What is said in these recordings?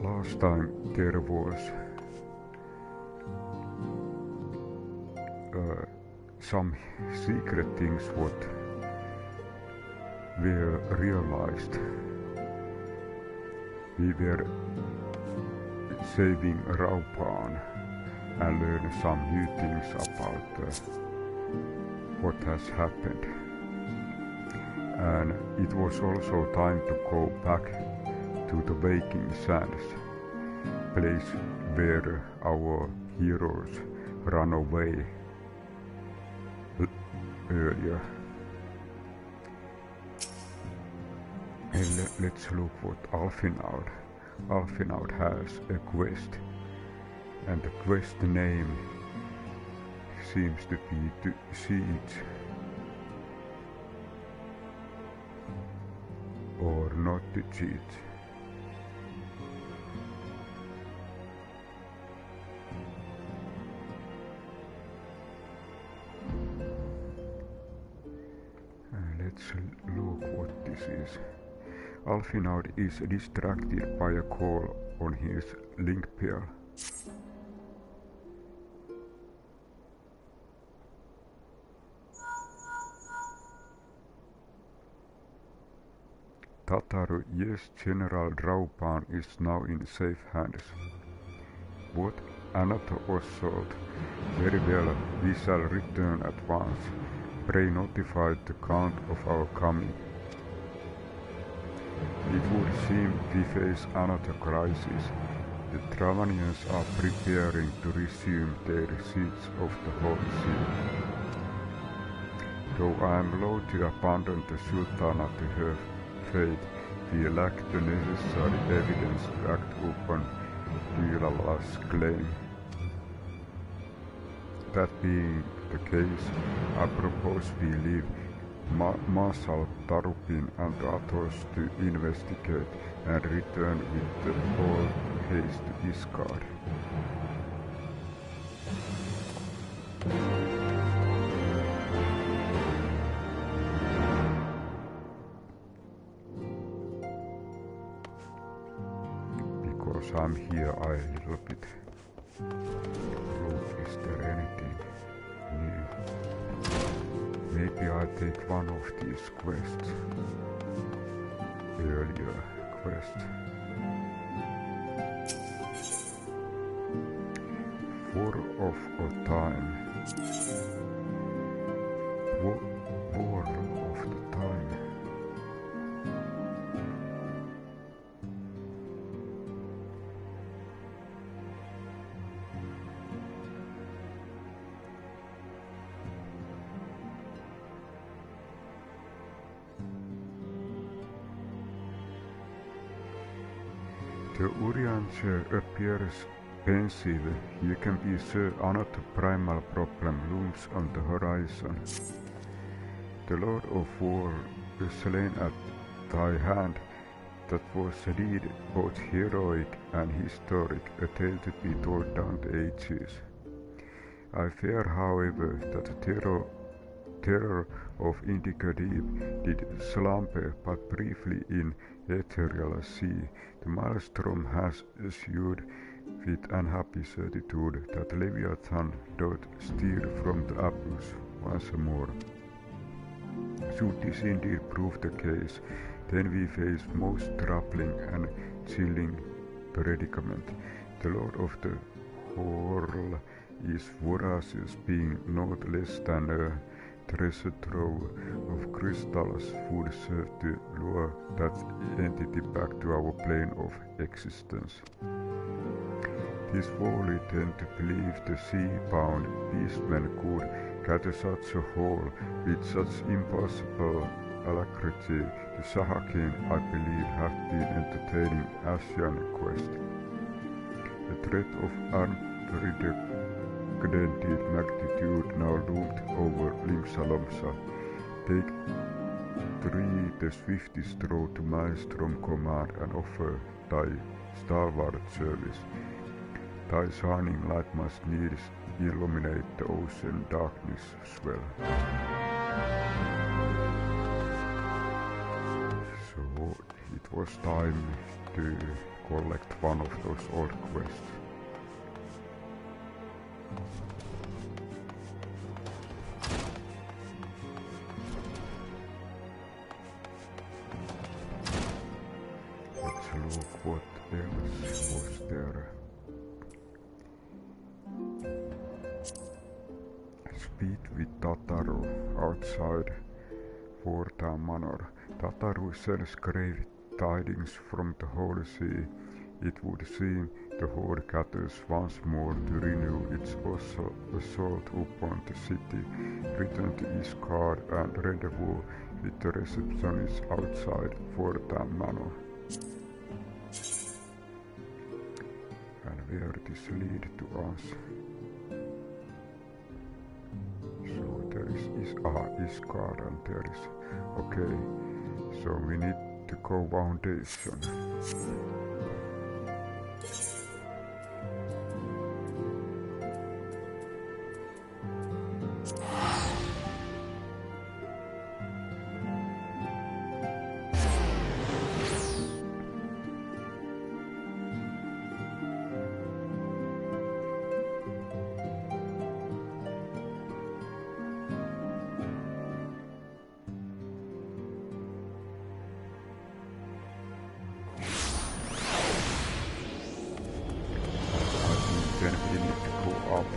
last time there was some secret things what were realized. We were saving Raupan and learn some new things about what has happened. And it was also time to go back to the Waking Sands, place where our heroes ran away earlier. And let's look what Alphinaud. Alphinaud has a quest, and the quest name seems to be to siege or not to cheat. Let's look what this is. Alphinaud is distracted by a call on his link pair. Tataru, yes, General Raupan is now in safe hands. What? Another assault? Very well, we shall return at once. Pray notify the Count of our coming. It would seem we face another crisis. The Travanians are preparing to resume their siege of the whole sea. Though I am loath to abandon the Sultana to her fate, we lack the necessary evidence to act upon Dylala's claim. That being the case, I propose we leave Marshal Tarupin and the others to investigate and return with all haste to Isgard. Because I'm here, I a little bit look, is there anything new? Maybe I take one of these quests. Earlier quest. Whorl of a time. Whorl of the time. The Urianger appears pensive. You can be sure another primal problem looms on the horizon. The Lord of War is slain at thy hand. That was a deed both heroic and historic, a tale to be told down the ages. I fear, however, that the terror of Indigo Deep did slumber but briefly in ethereal sea. The maelstrom has assured with unhappy certitude that Leviathan doth steer from the abyss once more. Should this indeed prove the case, then we face most troubling and chilling predicament. The Lord of the Whorl is voracious, being not less than a treasure trove of crystals would serve to lure that entity back to our plane of existence. It is folly then to believe the sea-bound beastmen could gather such a haul with such impossible alacrity. The Sahakin, I believe, have been entertaining Asian quest. The threat of unprecedented magnitude now loomed over Limsalomsa. Take 3 the swiftest road to Maelstrom Command and offer thy stalwart service. Thy shining light must needs illuminate the ocean darkness swell. So it was time to collect one of those old quests. Let's look what else was there. Speak with Tataru outside Whorl Manor. Tataru sends grave tidings from the Holy See. It would seem the Horde gathers once more to renew its assault upon the city. Return to Iceheart and rendezvous with the receptionists outside Whorl Manor. And where this lead to us? So there is Iceheart and there is... Okay, so we need to go foundation. Then we need to go up.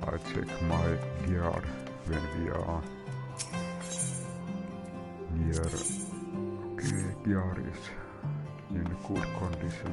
I check my gear when we are near. Okay, gear is in good condition.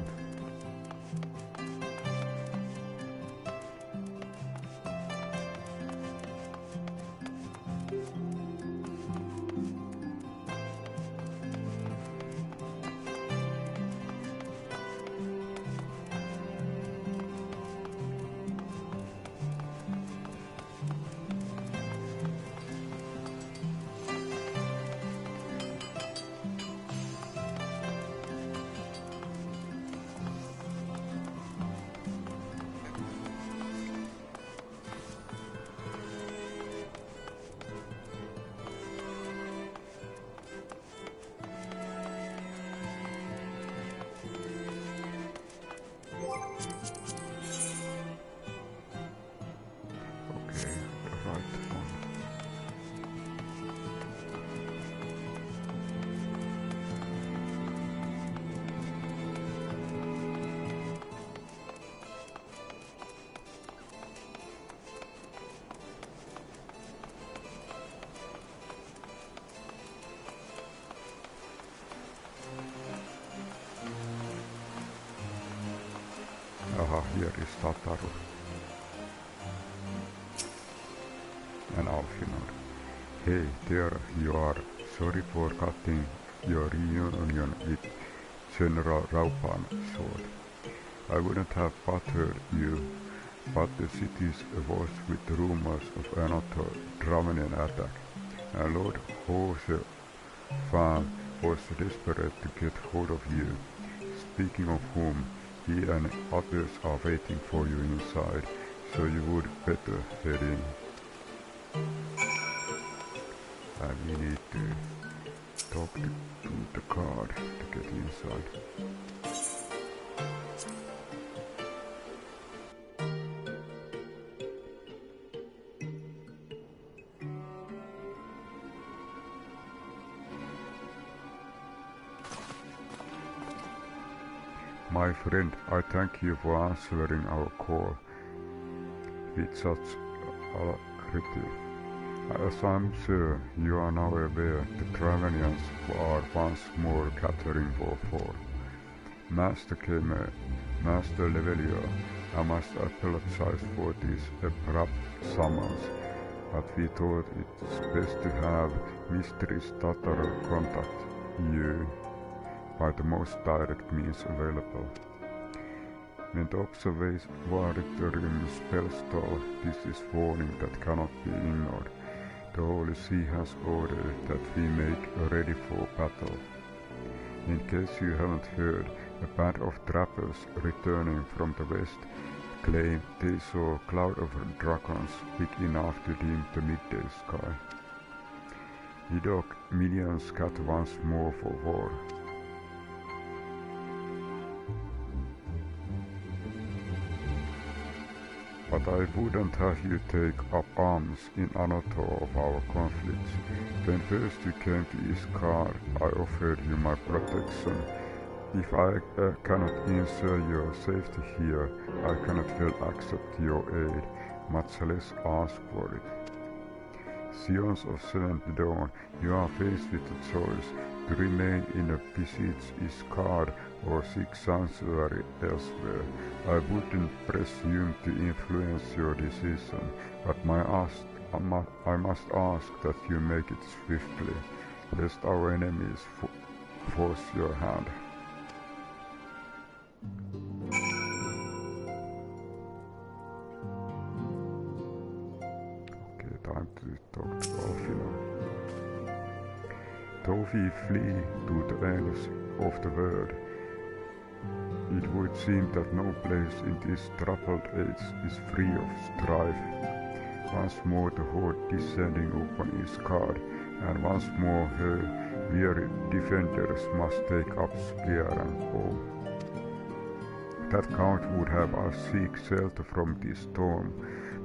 Aha, here is Tataru and Alphinaud. Hey, there you are. Sorry for cutting your reunion with General Raupan short. I wouldn't have bothered you, but the city's awash with rumors of another Dramanian attack, and Lord Jose Fan was desperate to get hold of you. Speaking of whom, he and others are waiting for you inside, so you would better head in. And we need to talk to the guard to get inside. My friend, I thank you for answering our call. with such alacrity. As I'm sure you are now aware, the Dravenians are once more gathering for war. Master Gamer, Master Levelier, I must apologize for this abrupt summons, but we thought it's best to have Mistress Tataro contact you by the most direct means available. When the observatory spells stall, this is warning that cannot be ignored. The Holy See has ordered that we make ready for battle. In case you haven't heard, a band of trappers returning from the west claimed they saw a cloud of dragons big enough to dim the midday sky. Idok minions gather once more for war. But I wouldn't have you take up arms in another of our conflicts. When first you came to Iskar, I offered you my protection. If I cannot ensure your safety here, I cannot well accept your aid, much less ask for it. Scions of Seventh Dawn, you are faced with a choice to remain in a besieged Iskar or seek sanctuary elsewhere. I wouldn't presume to influence your decision, but I must ask that you make it swiftly, lest our enemies force your hand. Okay, time to talk to Alphinaud. Though we flee to the ends of the world, it would seem that no place in this troubled age is free of strife. Once more the horde descending upon Iskar, and once more her weary defenders must take up spear and bow. That count would have us seek shelter from this storm,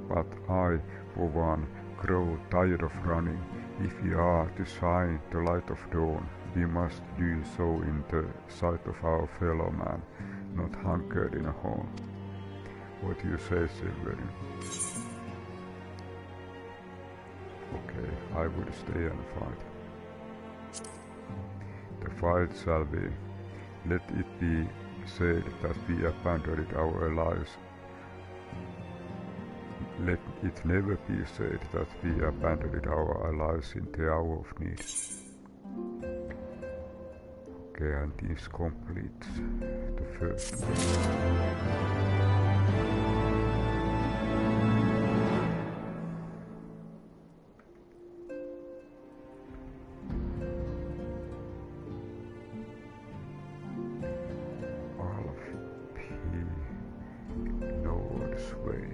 but I, for one, grow tired of running. If we are to shine the light of dawn, we must do so in the sight of our fellow man, not hunkered in a hole. What do you say, Silverin? Okay, I would stay and fight. The fight shall be. Let it be said that we abandoned our allies. Let it never be said that we abandoned our allies in the hour of need. Okay, and this completes the first Alphinaud's Way.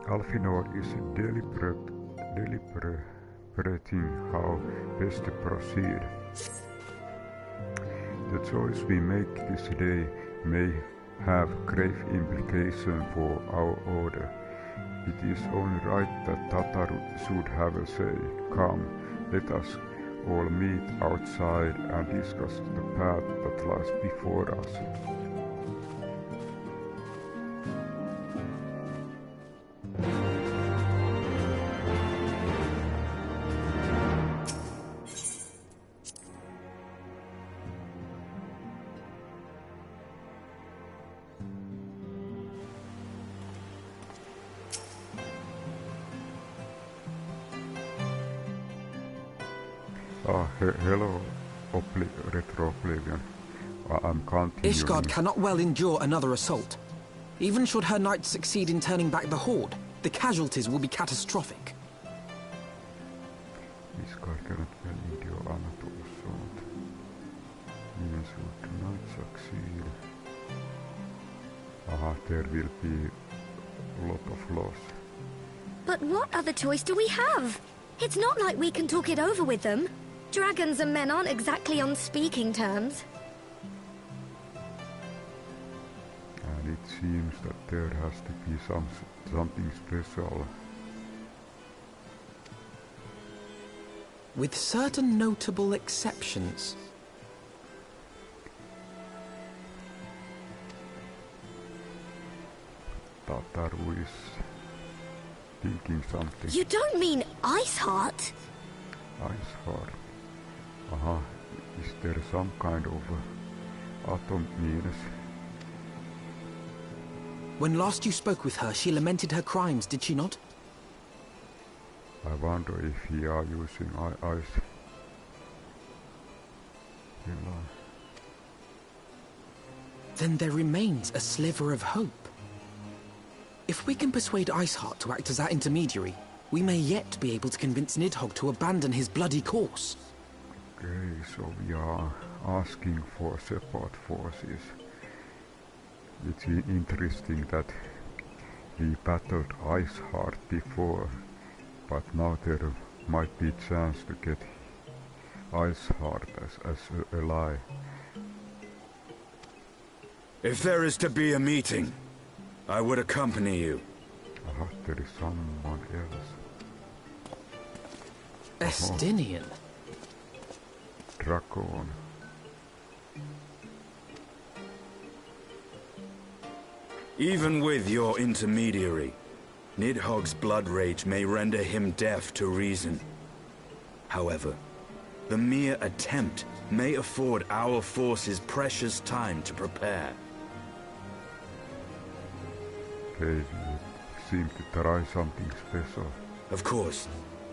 Alphinaud is deliberating how best to proceed. The choice we make this day may have grave implications for our order. It is only right that Tataru should have a say. Come, let us all meet outside and discuss the path that lies before us. Hello, Retro Oblivion. I'm continuing. Ishgard cannot well endure another assault. Even should her knights succeed in turning back the Horde, the casualties will be catastrophic. Ishgard cannot well endure another assault. Even should the knights succeed. There will be a lot of loss. But what other choice do we have? It's not like we can talk it over with them. Dragons and men aren't exactly on speaking terms. And it seems that there has to be something special. With certain notable exceptions. Tataru is thinking something. You don't mean Iceheart? Iceheart. Aha, is there some kind of atom means? When last you spoke with her, she lamented her crimes, did she not? I wonder if he are using ice. Then there remains a sliver of hope. If we can persuade Iceheart to act as our intermediary, we may yet be able to convince Nidhogg to abandon his bloody course. Okay, so we are asking for support forces. It's interesting that we battled Iceheart before, but now there might be a chance to get Iceheart as an ally. If there is to be a meeting, I would accompany you. Aha, there is someone else. Estinian. Dragon. Even with your intermediary, Nidhogg's blood rage may render him deaf to reason. However, the mere attempt may afford our forces precious time to prepare. Okay, you seem to try something special. Of course,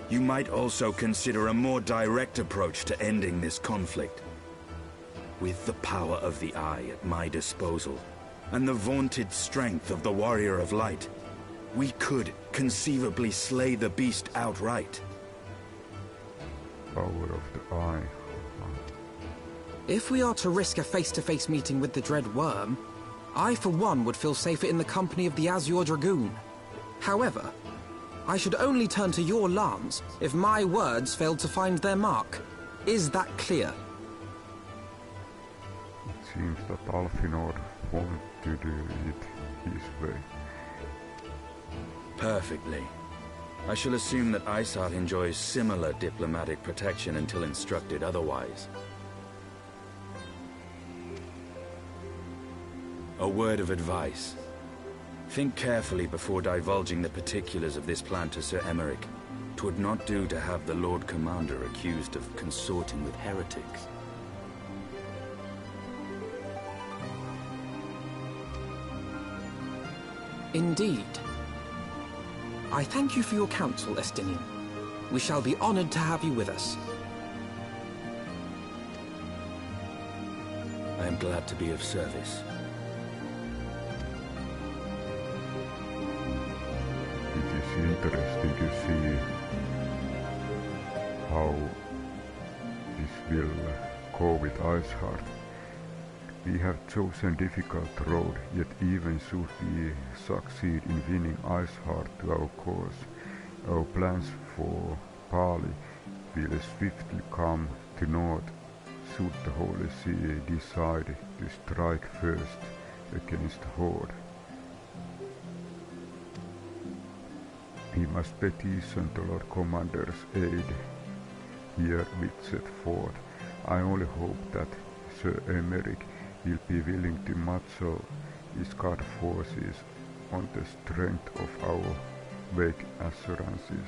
you might also consider a more direct approach to ending this conflict. With the power of the Eye at my disposal, and the vaunted strength of the Warrior of Light, we could conceivably slay the beast outright. Power of the Eye. If we are to risk a face-to-face meeting with the Dread Worm, I for one would feel safer in the company of the Azure Dragoon. However, I should only turn to your lance if my words failed to find their mark. Is that clear? It seems that Alphinaud wanted to do it his way. Perfectly. I shall assume that Iceheart enjoys similar diplomatic protection until instructed otherwise. A word of advice. Think carefully before divulging the particulars of this plan to Sir Emeric. 'Twould not do to have the Lord Commander accused of consorting with heretics. Indeed. I thank you for your counsel, Estinian. We shall be honored to have you with us. I am glad to be of service. It is interesting to see how this will go with Iceheart. We have chosen difficult road, yet even should we succeed in winning Iceheart to our cause, our plans for Pali will swiftly come to naught should the Holy See decide to strike first against Horde. We must petition the Lord Commander's aid here with set forth. I only hope that Sir Emeric will be willing to muscle his guard forces on the strength of our vague assurances.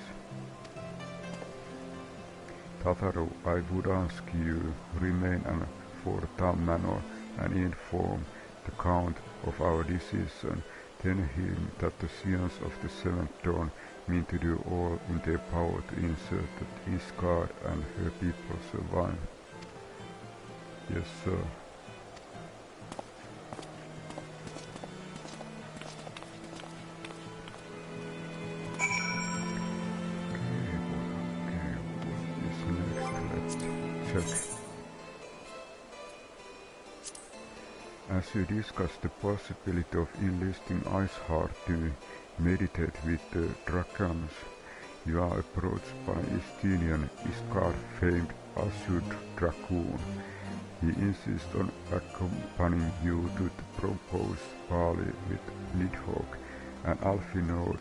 Tataru, I would ask you remain on Fort Tam Manor and inform the Count of our decision. Tell him that the Scions of the Seventh Dawn mean to do all in their power to ensure that his guard and her people survive. Yes, sir. As you discuss the possibility of enlisting Iceheart to meditate with the dragons, you are approached by Estinian Iskar-famed Azure Dragoon. He insists on accompanying you to the proposed parley with Nidhogg, and Alphinaud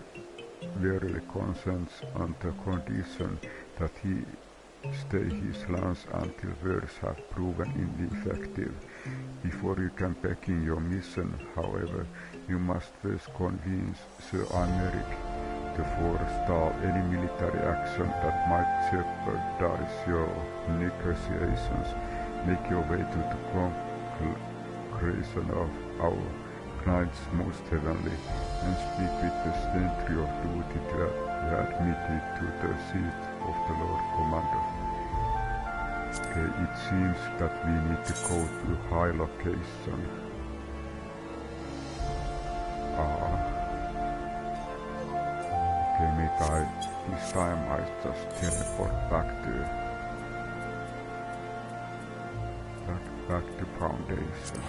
wearily consents on the condition that he stay his lance until words have proven ineffective. Before you can begin your mission, however, you must first convince Sir Aymeric to forestall any military action that might jeopardize your negotiations. Make your way to the conclusion of our Knights Most Heavenly, and speak with the sentry of duty to admit it to the seat of the Lord Commander. Okay, it seems that we need to go to high location. Okay, maybe this time I just teleport back to Foundation.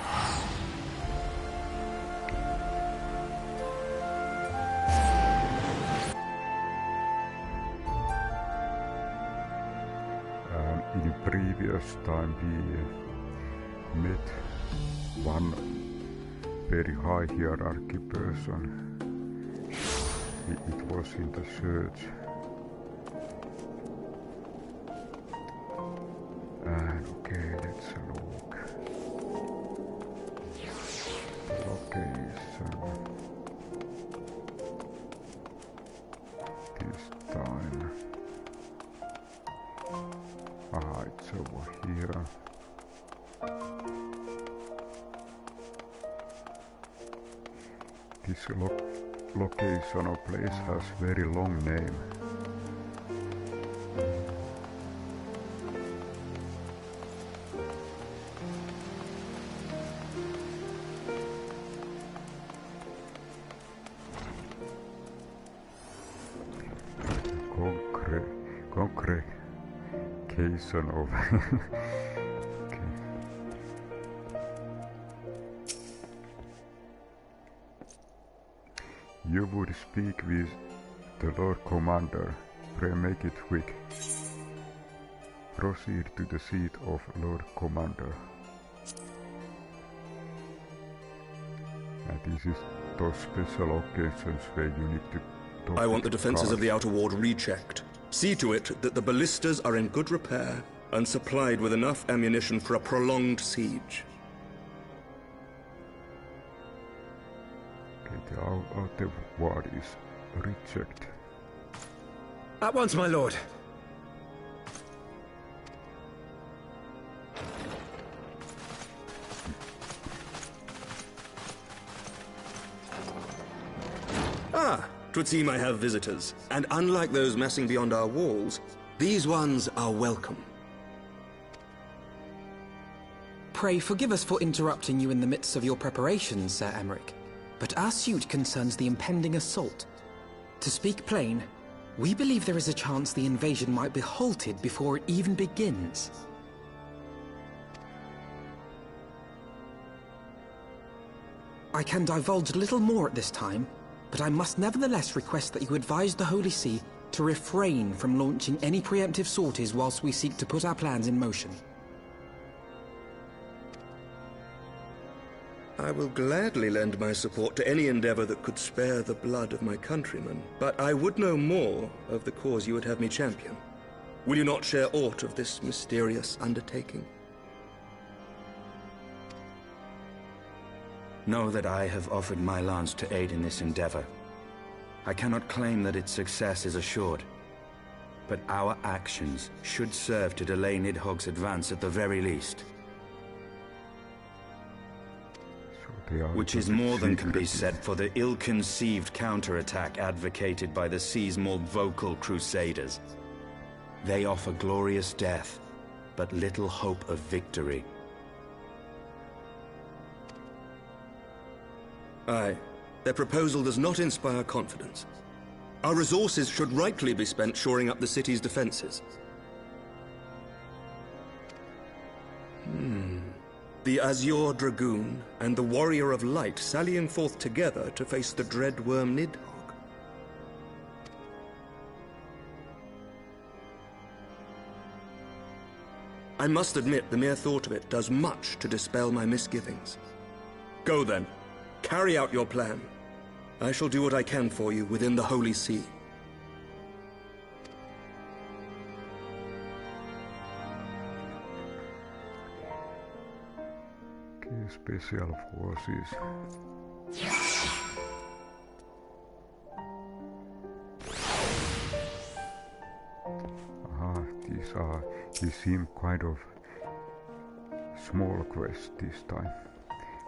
In previous time we met one very high hierarchy person. It was in the church. And okay, let's look. Location. This time. It's over here. This location or place has very long name. Congregation of okay. You would speak with the Lord Commander. Pray make it quick. Proceed to the seat of Lord Commander. And this is those special occasions where you need to talk. I want the defenses of the outer ward rechecked. See to it that the ballistas are in good repair and supplied with enough ammunition for a prolonged siege. Okay, the outer ward is rechecked. At once, my lord. Ah, 'twould seem I have visitors, and unlike those messing beyond our walls, these ones are welcome. Pray forgive us for interrupting you in the midst of your preparations, Sir Aymeric, but our suit concerns the impending assault. To speak plain, we believe there is a chance the invasion might be halted before it even begins. I can divulge little more at this time, but I must nevertheless request that you advise the Holy See to refrain from launching any preemptive sorties whilst we seek to put our plans in motion. I will gladly lend my support to any endeavor that could spare the blood of my countrymen, but I would know more of the cause you would have me champion. Will you not share aught of this mysterious undertaking? Know that I have offered my lance to aid in this endeavor. I cannot claim that its success is assured, but our actions should serve to delay Nidhogg's advance at the very least. Which is more than can be said for the ill-conceived counterattack advocated by the sea's more vocal crusaders. They offer glorious death, but little hope of victory. Aye, their proposal does not inspire confidence. Our resources should rightly be spent shoring up the city's defenses. The Azure Dragoon and the Warrior of Light sallying forth together to face the dread worm Nidhogg. I must admit the mere thought of it does much to dispel my misgivings. Go then. Carry out your plan. I shall do what I can for you within the Holy See. special forces. These seem kind of small quests this time.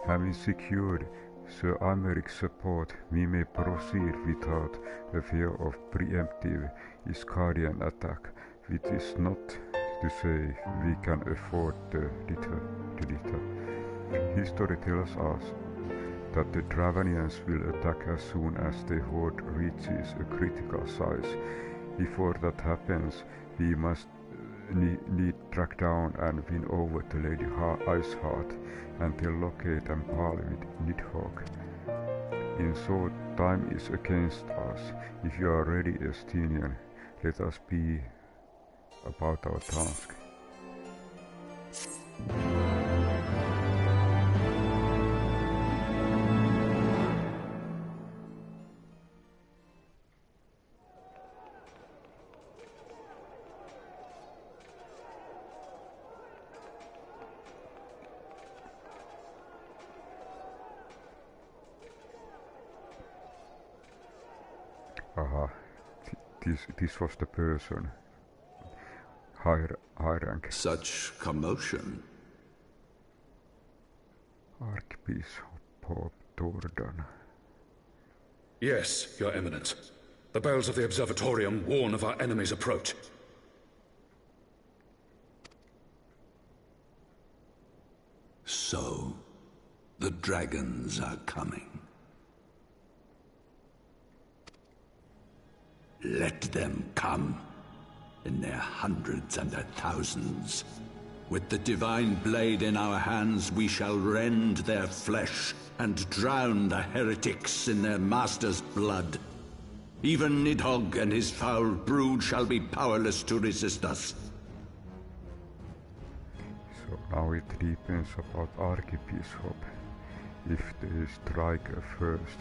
Having secured Sir Americ's support, we may proceed without a fear of preemptive Iscarian attack, which is not to say we can afford to deter. History tells us that the Dravanians will attack as soon as the horde reaches a critical size. Before that happens, we must need track down and win over to Lady Iceheart until locate and parley with Nidhogg. In short, time is against us. If you are ready, Estinian, let us be about our task. Aha, this was the person. High rank. Such commotion. Archbishop Tordan. Yes, Your Eminence. The bells of the Observatorium warn of our enemy's approach. So, the dragons are coming. Let them come, in their hundreds and their thousands. With the divine blade in our hands, we shall rend their flesh and drown the heretics in their master's blood. Even Nidhogg and his foul brood shall be powerless to resist us. So now it depends about Archbishop. If they strike first,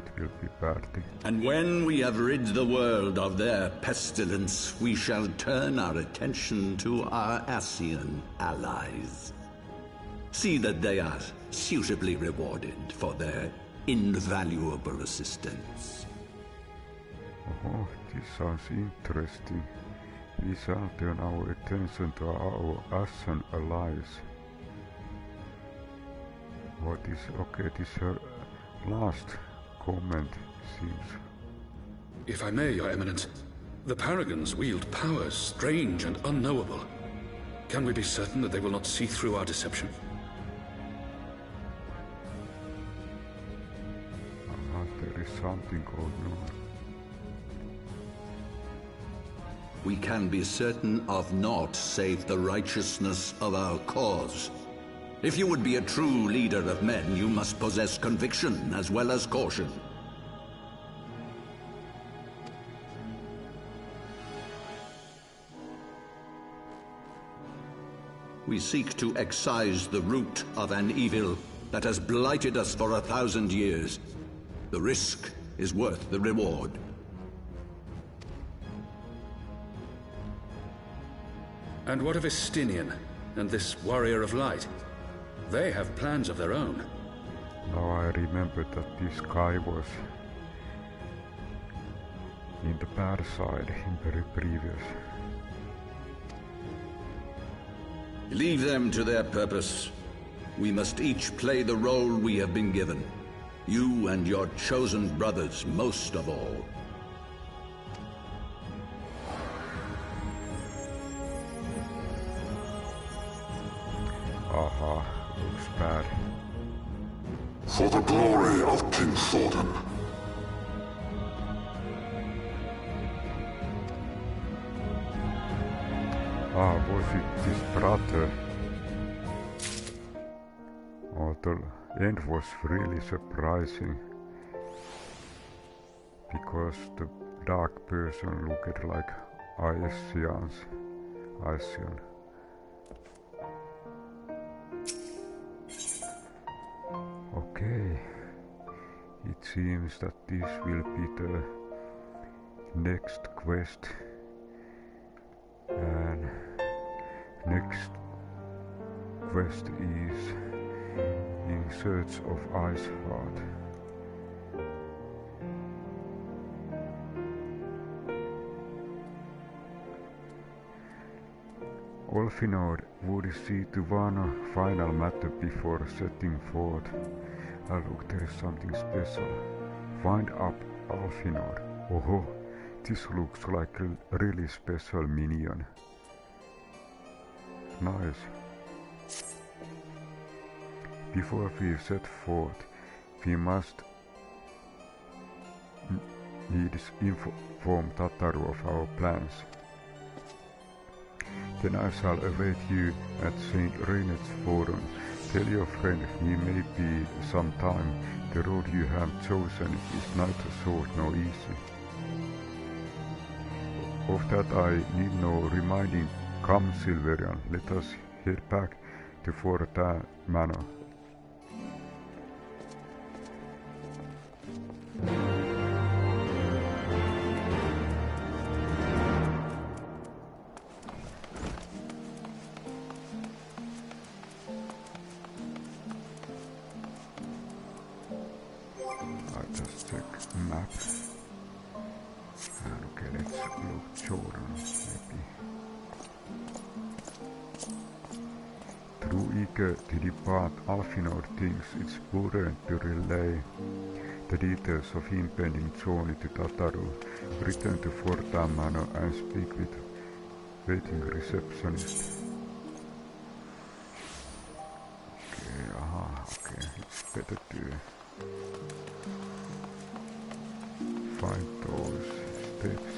it will be bad. And when we have rid the world of their pestilence, we shall turn our attention to our Asian allies. See that they are suitably rewarded for their invaluable assistance. Oh, this sounds interesting. We shall turn our attention to our Asian allies. What is okay? This her last comment seems. If I may, Your Eminence, the Paragons wield powers strange and unknowable. Can we be certain that they will not see through our deception? There is something going on. We can be certain of naught save the righteousness of our cause. If you would be a true leader of men, you must possess conviction as well as caution. We seek to excise the root of an evil that has blighted us for 1,000 years. The risk is worth the reward. And what of Estinian and this warrior of light? They have plans of their own. Now I remember that this guy was in the bad side in the previous. Leave them to their purpose. We must each play the role we have been given. You and your chosen brothers most of all. Aha, looks bad. For the glory of King Thordan. Was it his brother? Oh, the end was really surprising. Because the dark person looked like Asian. Okay, it seems that this will be the next quest, and next quest is In Search of Iceheart. Alphinaud would see to one final matter before setting forth. Ah, look, there is something special. Wind-up Alphinaud. Oh, this looks like a really special minion. Nice. Before we set forth, we must needs inform Tataru of our plans. Then I shall await you at St. Reinet's Forum. Tell your friend he may be some time. The road you have chosen is neither short nor easy. Of that I need no reminding. Come, Silverian, let us head back to Fortin Manor. To depart, Alphinaud thinks it's prudent to relay the details of impending journey to Tataru, return to Fortin Manor and speak with waiting receptionist. Okay, it's better to find those steps.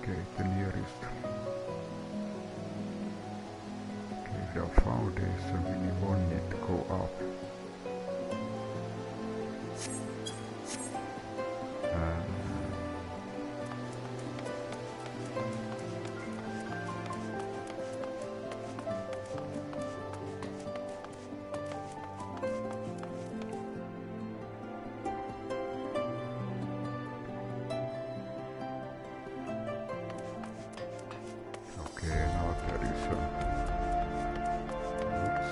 Okay, the nearest. Okay, we have foundation, we only need to go up.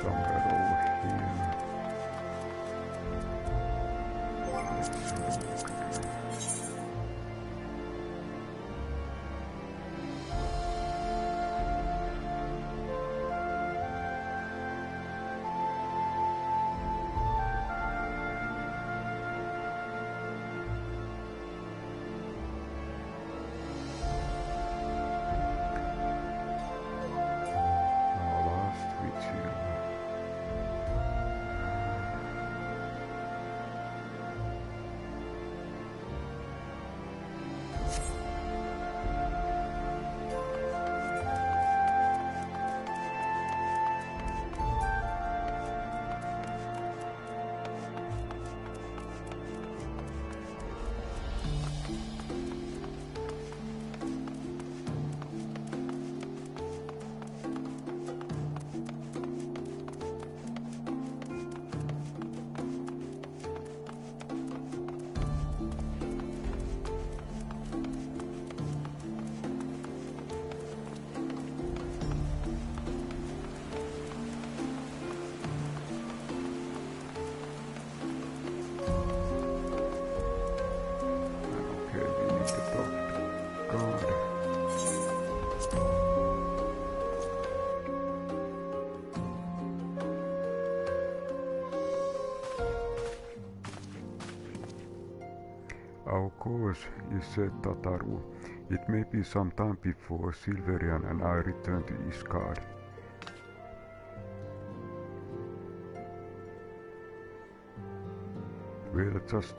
Somewhere over here. course, said Tataru. It may be some time before Silverian and I return to Isgard. Well, just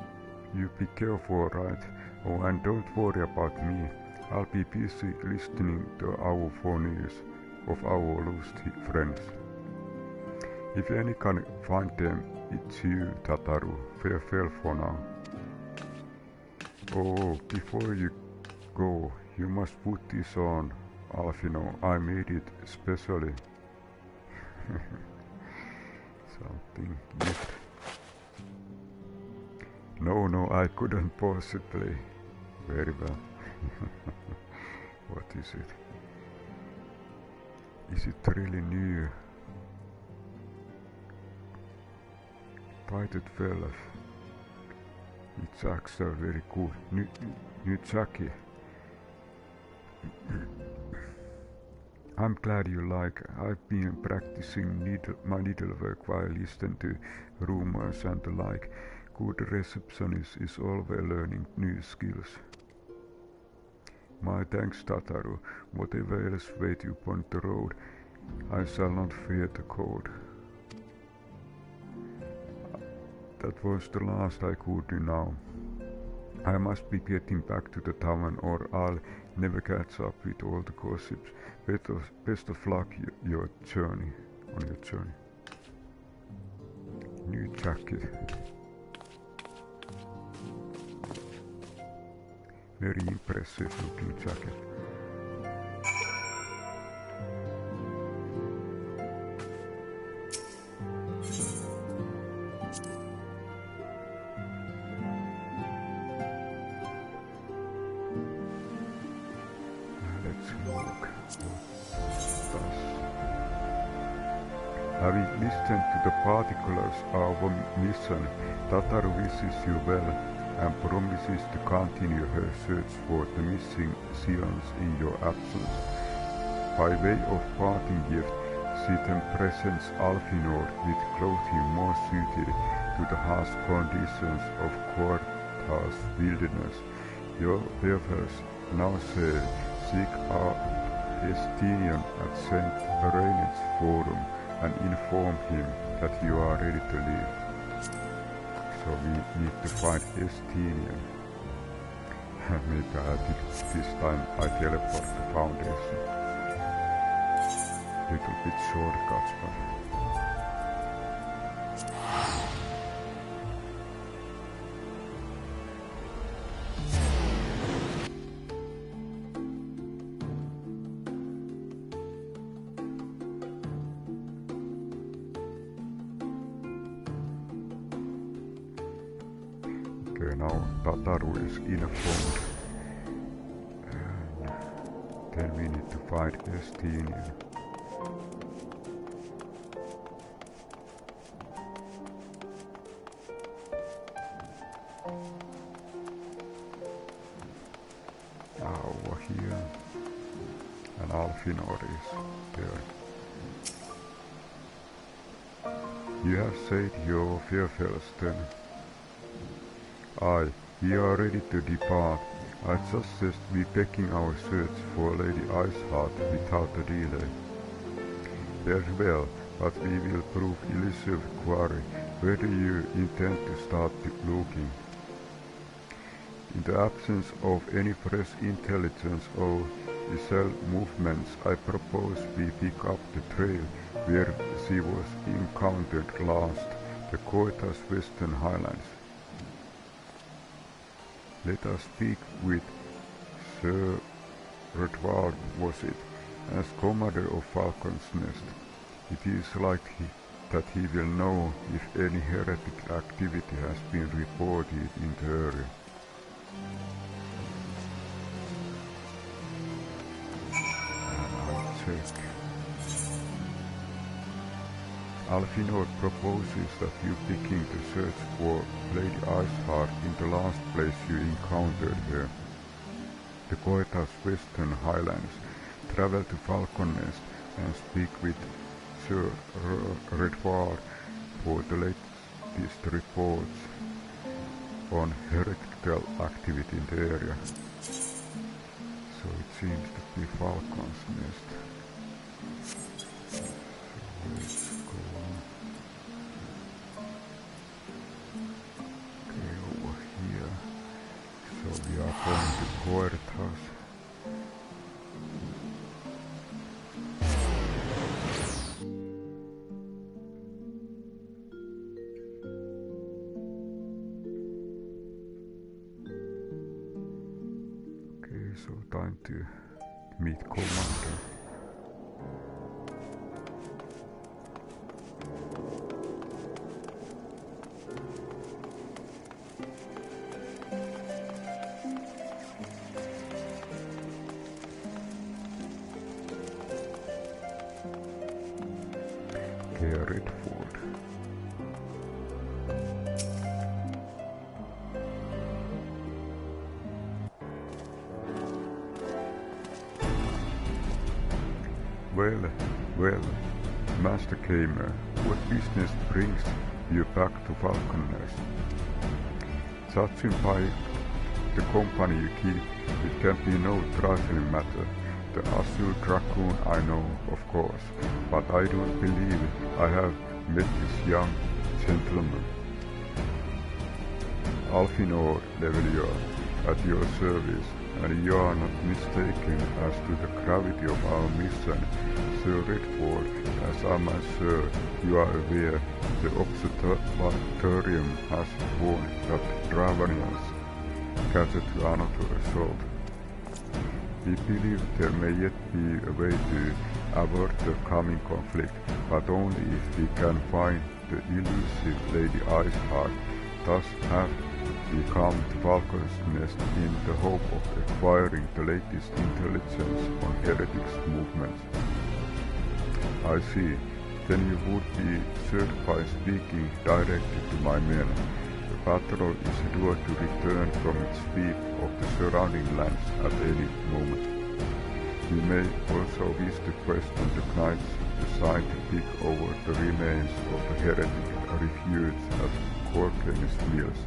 you be careful, right? Oh, and don't worry about me. I'll be busy listening to our phonies of our lost friends. If any can find them, it's you, Tataru. Farewell for now. Oh, before you go, you must put this on, Alphinaud. I made it specially. Something gift. No, I couldn't possibly. Very well. What is it? Is it really new? Tighted velvet. It's actually very cool. New jacket. I'm glad you like. I've been practicing my needlework while listening to rumors and the like. Good receptionist is always learning new skills. My thanks, Tataru. Whatever else way you point the road, I shall not fear the cold. That was the last I could do now. I must be getting back to the tavern or I'll never catch up with all the gossips. Best of luck on your journey. New jacket. Very impressive looking jacket. Having listened to the particulars of our mission, Tataru wishes you well and promises to continue her search for the missing Sions in your absence. By way of parting gift, she then presents Alphinaud with clothing more suited to the harsh conditions of Quartar's wilderness. Your bearers now say, seek our Estinian at St. Reinit's Forum and inform him that you are ready to leave. So we need to find Estinian. Maybe this time I teleport to Foundation. Little bit shortcuts, but... Okay, now Tataru is informed. And then we need to find Estinian. Over here. And Alphinaud is there. You have said your farewells then. Aye, we are ready to depart. I suggest we begin our search for Lady Iceheart without a delay. Very well, but we will prove elusive quarry. Where do you intend to start looking? In the absence of any fresh intelligence or cell movements, I propose we pick up the trail where she was encountered last, the Quartar's Western Highlands. Let us speak with Sir Redwald, was it, as commander of Falcon's Nest. It is likely that he will know if any heretic activity has been reported in the area. And I'll check. Alphinaud proposes that you begin to search for Lady Iceheart in the last place you encountered her, the Quartar's Western Highlands. Travel to Falcon Nest and speak with Sir Redward for the latest reports. on heretical activity in the area. So it seems to be Falcon's nest. Let's go. Okay, over here. So we are going to courthouse. Okay, so time to meet Commander. Redford. Well, Master Gamer, what business brings you back to Falconers? Judging by the company you keep, it can be no trifling matter. The Azure Dragoon I know, of course, but I don't believe I have met this young gentleman. Alphinaud Levelier at your service, and you are not mistaken as to the gravity of our mission, Sir Redford. As I am sure you are aware, the Observatorium has warned that Dravanians gather to another assault. We believe there may yet be a way to avert the coming conflict, but only if we can find the elusive Lady Iceheart. Thus have we come to Falcon's Nest in the hope of acquiring the latest intelligence on heretics' movements. I see. Then you would be certified speaking directly to my men. The patrol is due to return from its sweep of the surrounding lands at any moment. You may also wish to question the knights assigned to pick over the remains of the heretic refuge at Corken's Mills.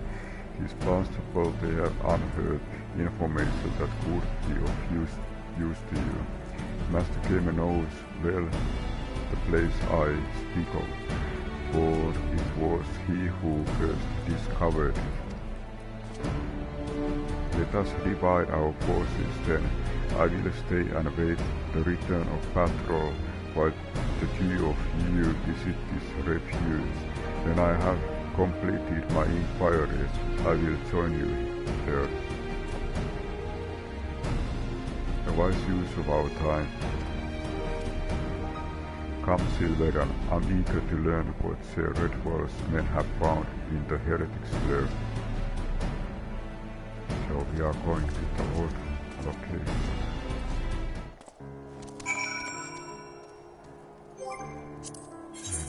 It is possible they have unheard information that could be of use to you. Master Gamer knows well the place I speak of, for it was he who first discovered it. Let us divide our forces then. I will stay and wait the return of patrol, while the few of you visit this refuge. When I have completed my inquiries, I will join you there. A wise use of our time. Come, Silverian, I'm eager to learn what Sir Redford's men have found in the heretic's lair. So we are going to the old location.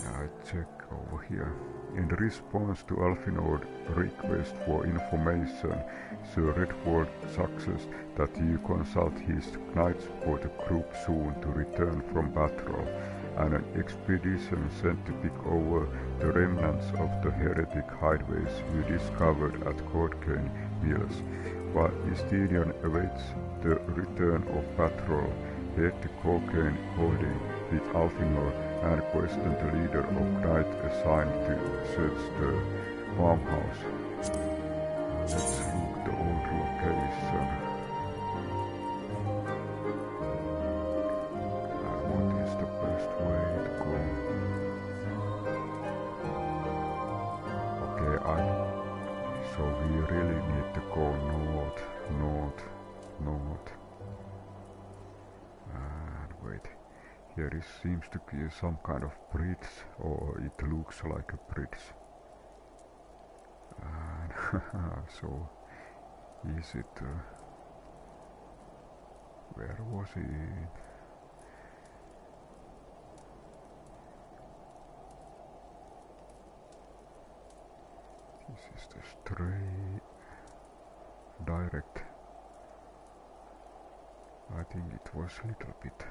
And I check over here. In response to Alphinaud's request for information, Sir Redford suggests that you consult his knights for the group soon to return from patrol, and an expedition sent to pick over the remnants of the heretic hideaways you discovered at Corken Mills. While Estinian awaits the return of patrol, head to Corken Holding with Alphinaud and question the leader of knight assigned to search the farmhouse. Let's look the old location. What is the best way to go? Okay, so we really need to go north. And wait. Here seems to be some kind of bridge, or it looks like a bridge. And so, is it... where was it? This is the straight... direct. I think it was a little bit...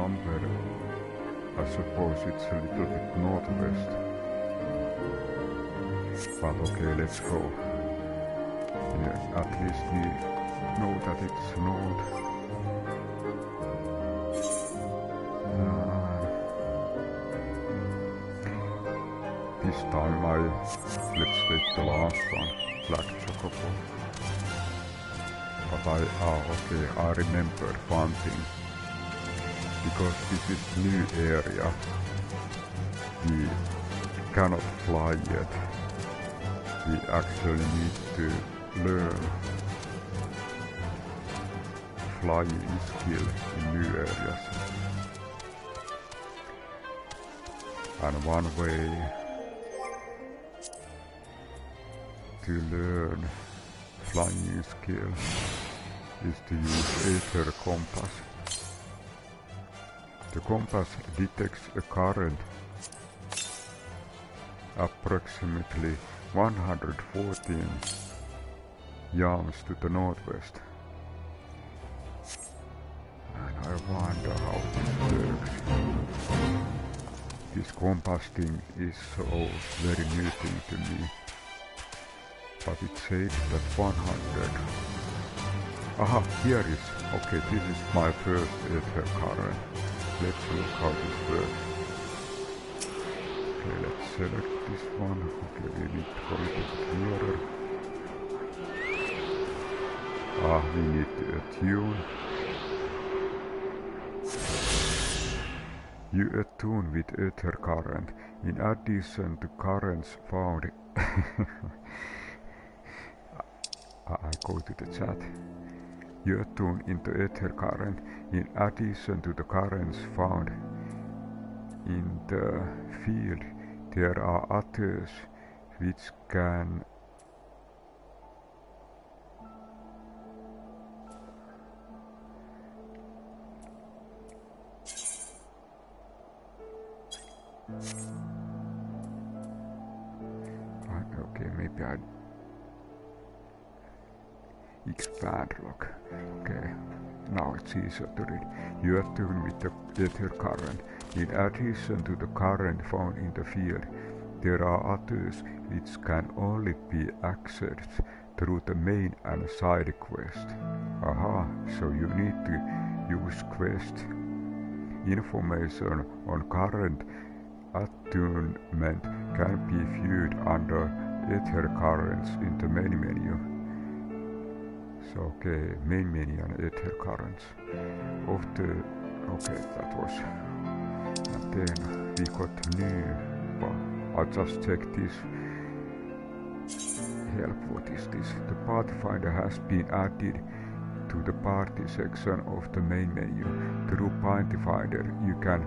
somewhere. I suppose it's a little bit northwest. But okay, let's go. Yeah, at least we know that it's north. This time let's take the last one, Black Chocobo. But okay, I remembered one thing. Because this is new area, we cannot fly yet. We actually need to learn flying skill in new areas. And one way to learn flying skill is to use Aether compass. The compass detects a current approximately 114 yards to the northwest. And I wonder how this works. This compassing is so very new thing to me. But it says that 100. Aha, here is. Okay, this is my first Aether current. Let's look how this works. Okay, let's select this one. Okay, we need to go a bit nearer. We need to attune. You attune with Aether current. In addition to currents found... I go to the chat. You attune into Aether current. In addition to the currents found in the field, there are others which can okay, maybe I expand lock. Okay, now it's easier to read. You attune with the Aether current. In addition to the current found in the field, there are others which can only be accessed through the main and side quest. Aha, so you need to use quest. Information on current attunement can be viewed under Aether currents in the main menu. So okay, main menu and Aether currents. Okay, that was. And then we got new. I'll just check this. Help, what is this? The Pathfinder has been added to the party section of the main menu. Through Pathfinder, you can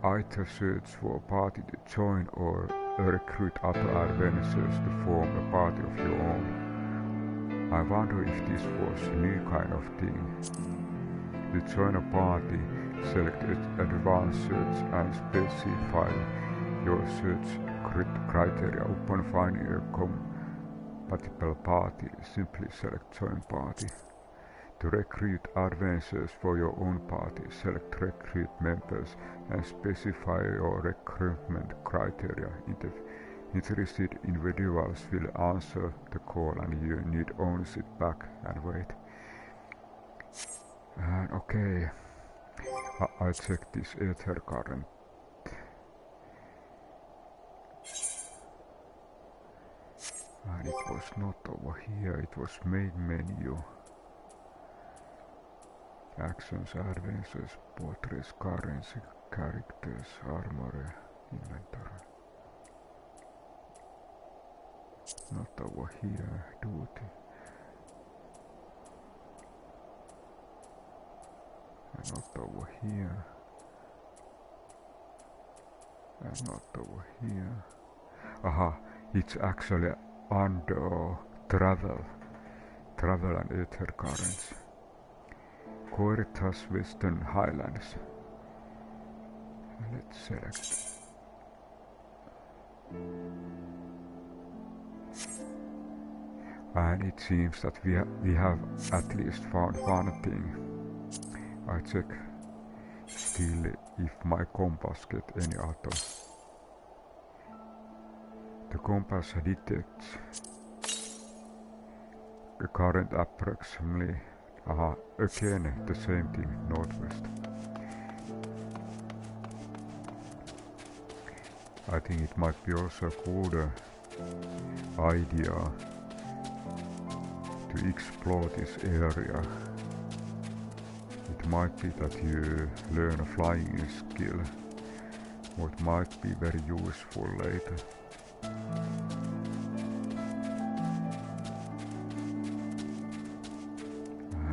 either search for a party to join or recruit other adventurers to form a party of your own. I wonder if this was a new kind of thing. To join a party, select advanced search and specify your search criteria. Upon finding a compatible party, simply select join party. To recruit adventurers for your own party, select recruit members and specify your recruitment criteria. Interested individuals will answer the call and you need only sit back and wait. And okay, I checked this Aether current. And it was not over here, it was main menu. Actions, adventures, portraits, currency, characters, armor, inventory. Not over here, duty. And not over here. And not over here. Aha, it's actually under travel and Aether currents. Corritas Western Highlands. Let's select. And it seems that we have at least found one thing. I check. Still, if my compass get any other. The compass detects a current approximately, again the same thing, northwest. I think it might be also a good idea to explore this area. It might be that you learn a flying skill, what might be very useful later.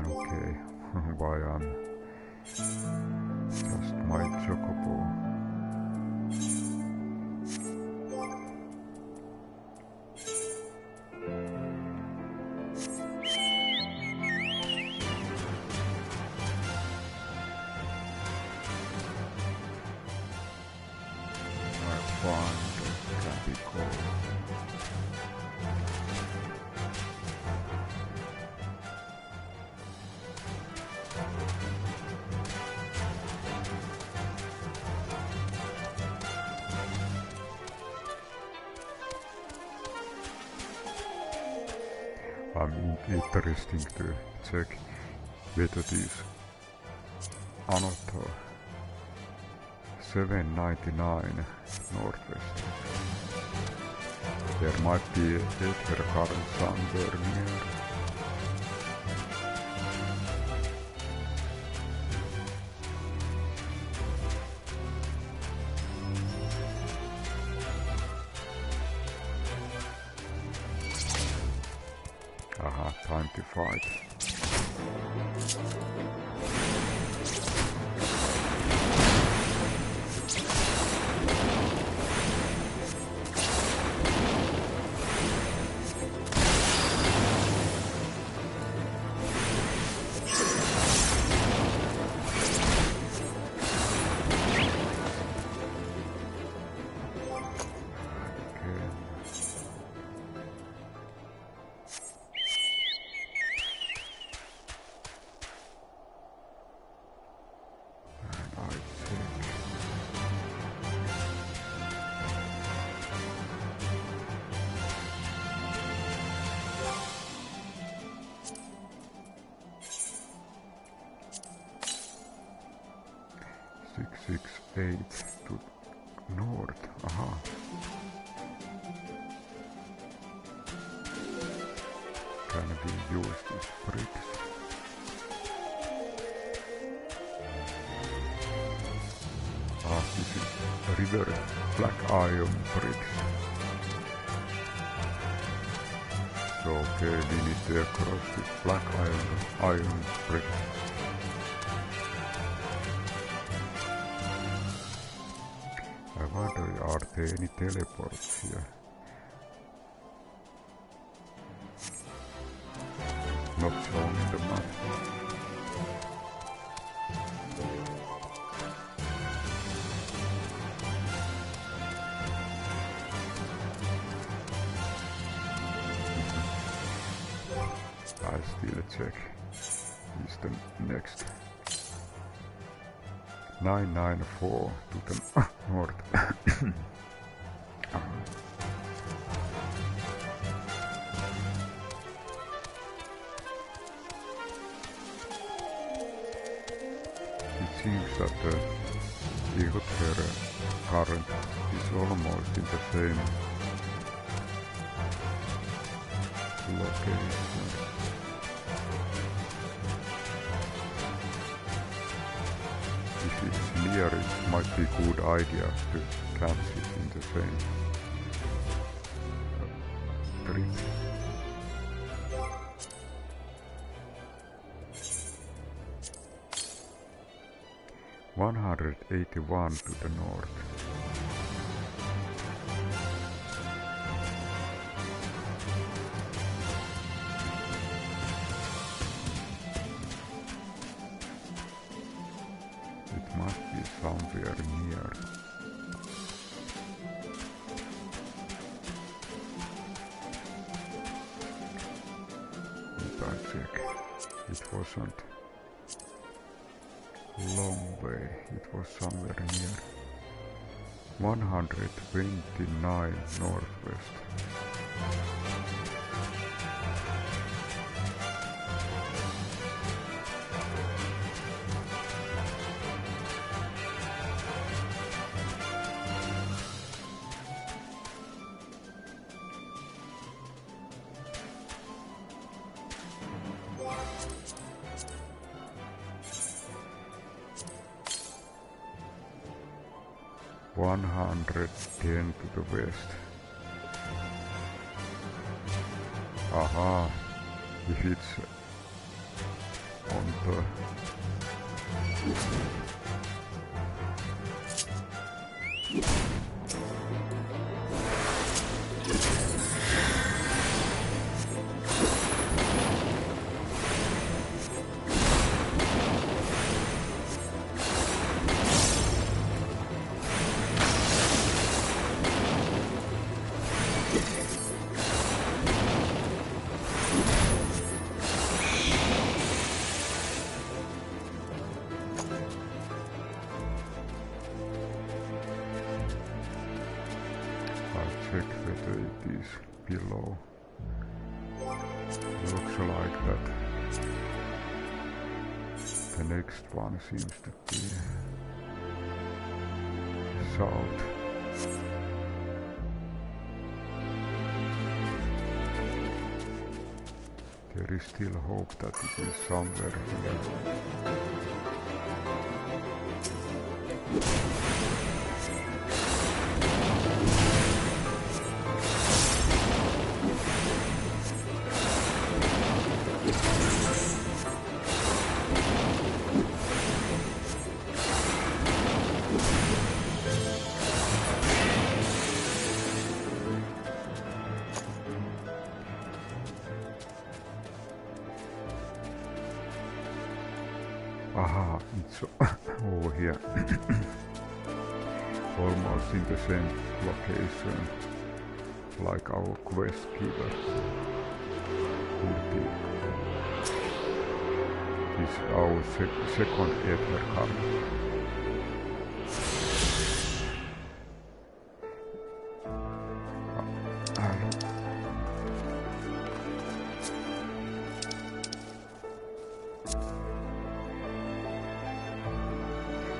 Okay, why I'm just my chocobo. Interesting to check whether this another 799 northwest. There might be Aether current somewhere near. Time to fight. To north, Can we use these bricks? This is river black iron bricks. So okay, we need to cross this black iron bricks. I wonder, are there any teleports here? Not shown in the map. I still check. Is the next 994 to the north. It seems that the Aether current is almost in the same location. If it's near, it might be a good idea to catch it in the same trip. $181 to the north. It must be somewhere near. But I check. It wasn't. long way. It was somewhere near 129 northwest. Ten to the west. Aha, if it's on the below. Looks like that. The next one seems to be south. There is still hope that it is somewhere here. Aha, it's over here. Almost in the same location like our quest giver. This is our second Aether card.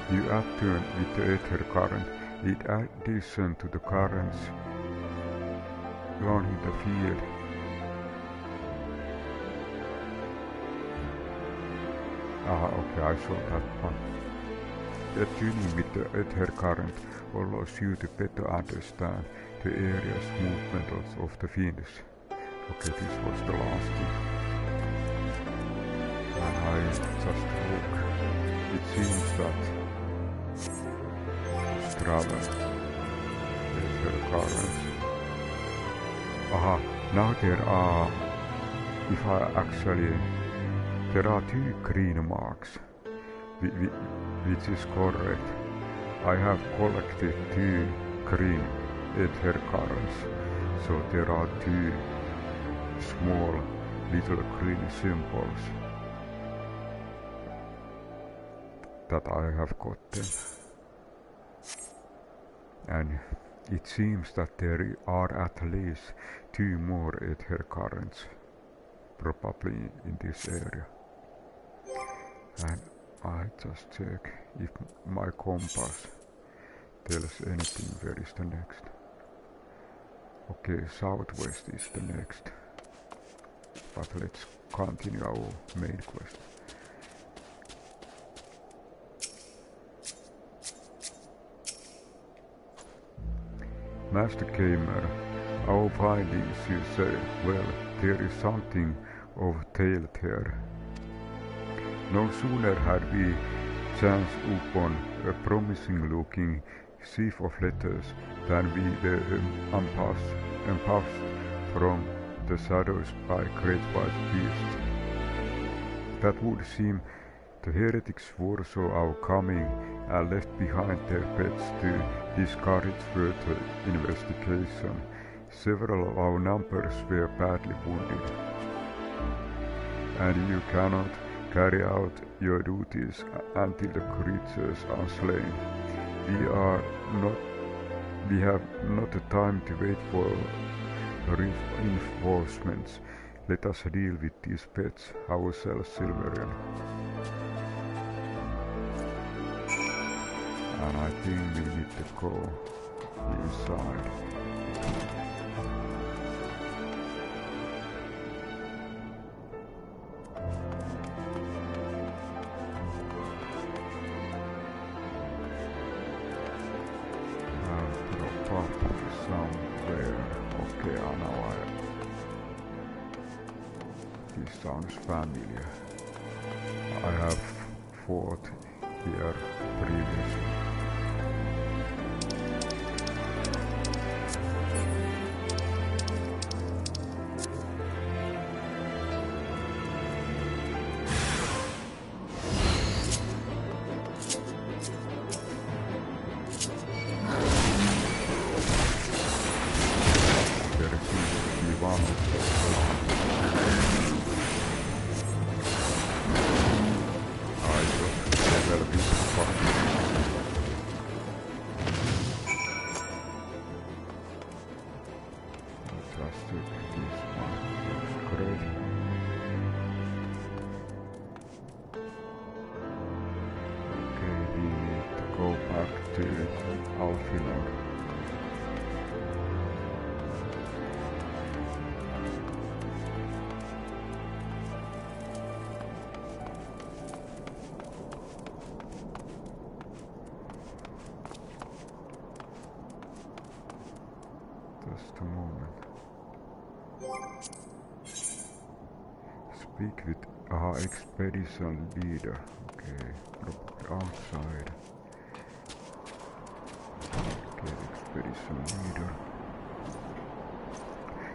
You attune with the Aether current. In addition to the currents running the field, okay, I saw that one. Attuning with the Aether current allows you to better understand the area's movements of the fiends. Okay, this was the last thing. And I just look. It seems that travel Aether currents. Aha, now there are, there are 2 green marks, which is correct. I have collected 2 green Aether currents, so there are 2 small little green symbols that I have gotten. And it seems that there are at least 2 more Aether currents, probably in this area. And I just check if my compass tells anything where is the next. Okay, southwest is the next. But let's continue our main quest. Master Gamer, our findings, you say, well, there is something of a tale there. No sooner had we chanced upon a promising-looking sheaf of letters than we were encompassed from the shadows by great white beasts. That would seem the heretics foresaw our coming and left behind their pets to discourage further investigation. Several of our numbers were badly wounded, and you cannot Carry out your duties until the creatures are slain. We have not the time to wait for reinforcements. Let us deal with these pets ourselves, Silverian. And I think we need to go inside. Sounds familiar. I have fought here previously. There seems to be one of them. Alphinaud. Just a moment. Speak with our expedition leader. Okay, probably outside. Okay, expedition leader.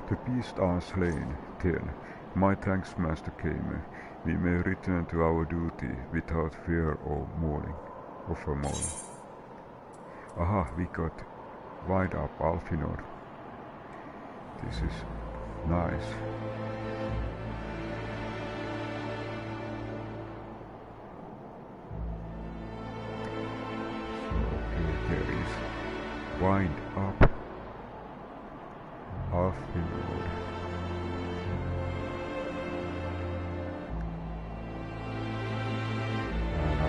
The beasts are slain. 10. My thanks, Master Kame. We may return to our duty without fear or mauling. Aha, we got Wind-up Alphinaud. This is nice. There is Wind-up Alphinaud. And I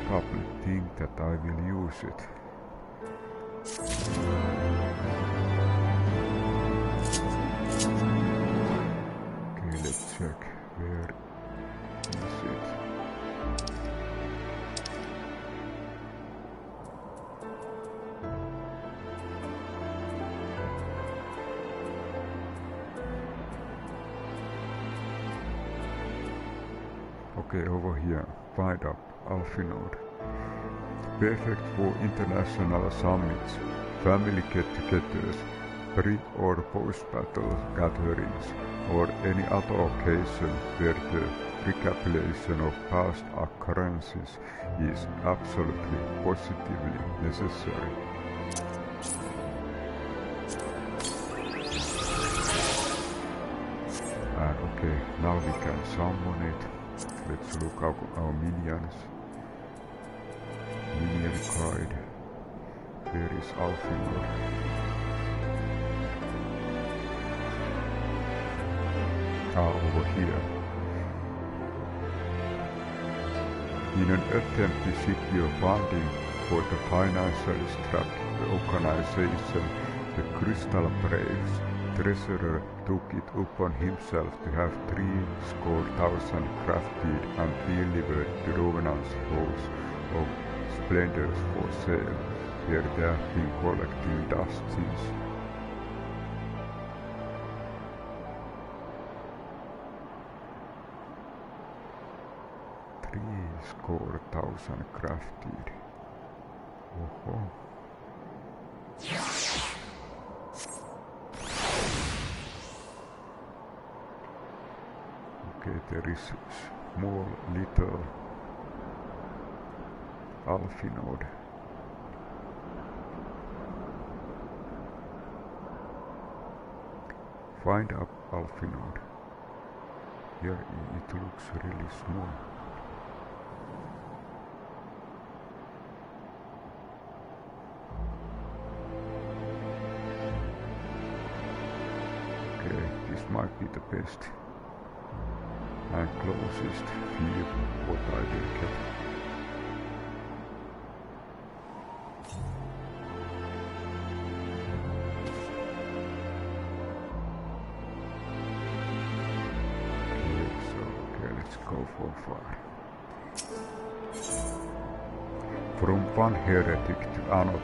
probably think that I will use it. Okay, let's check. Where is it? Okay, over here, Wind-up Alphinaud. Perfect for international summits, family get-togethers, pre- or post-battle gatherings, or any other occasion where the recapitulation of past occurrences is absolutely positively necessary. And okay, now we can summon it. Let's look at our minions. Minion guide. Where is Alphinaud? Over here. In an attempt to secure funding for the financially strapped organization, the Crystal Braves, Treasurer took it upon himself to have 300,000 crafted and delivered to Revenant's Halls of Splendors for sale, where they have been collecting dust since. $300,000 crafted. Oho. Okay, there is small little Alphinaud. Wind-up Alphinaud. Here it looks really small. this might be the best and closest view what I will get. Let's go for far. From One Heretic to another.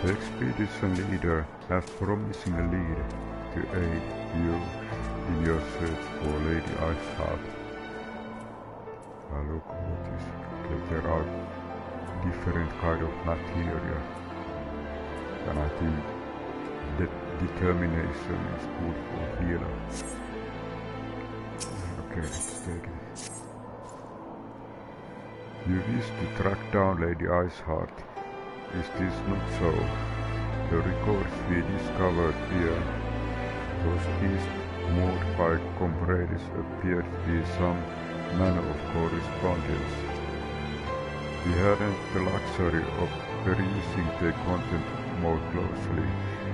The expedition leader has promising a lead to aid you in your search for Lady Iceheart. Look what is. Okay, there are different kind of material, and I think that determination is good for healer. Okay, let's take it. You wish to track down Lady Iceheart. Is this not so? The records we discovered here, those beasts moved by comrades appeared to be some manner of correspondence. We hadn't the luxury of perusing their content more closely,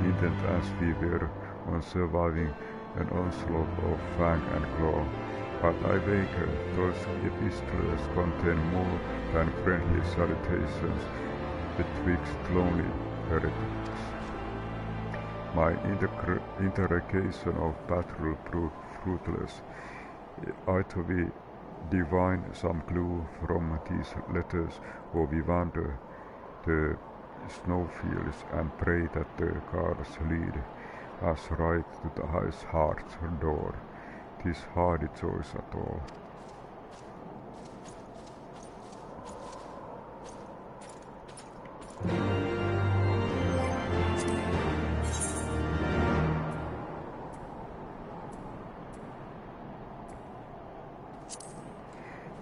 intent as we were on surviving an onslaught of fang and claw. But I wager those epistles contain more than friendly salutations betwixt lonely heretics. My interrogation of battle proved fruitless. Either we divine some clue from these letters, or we wander the snowfields and pray that the gods lead us right to the Iceheart's door. 'Tis hardly choice at all.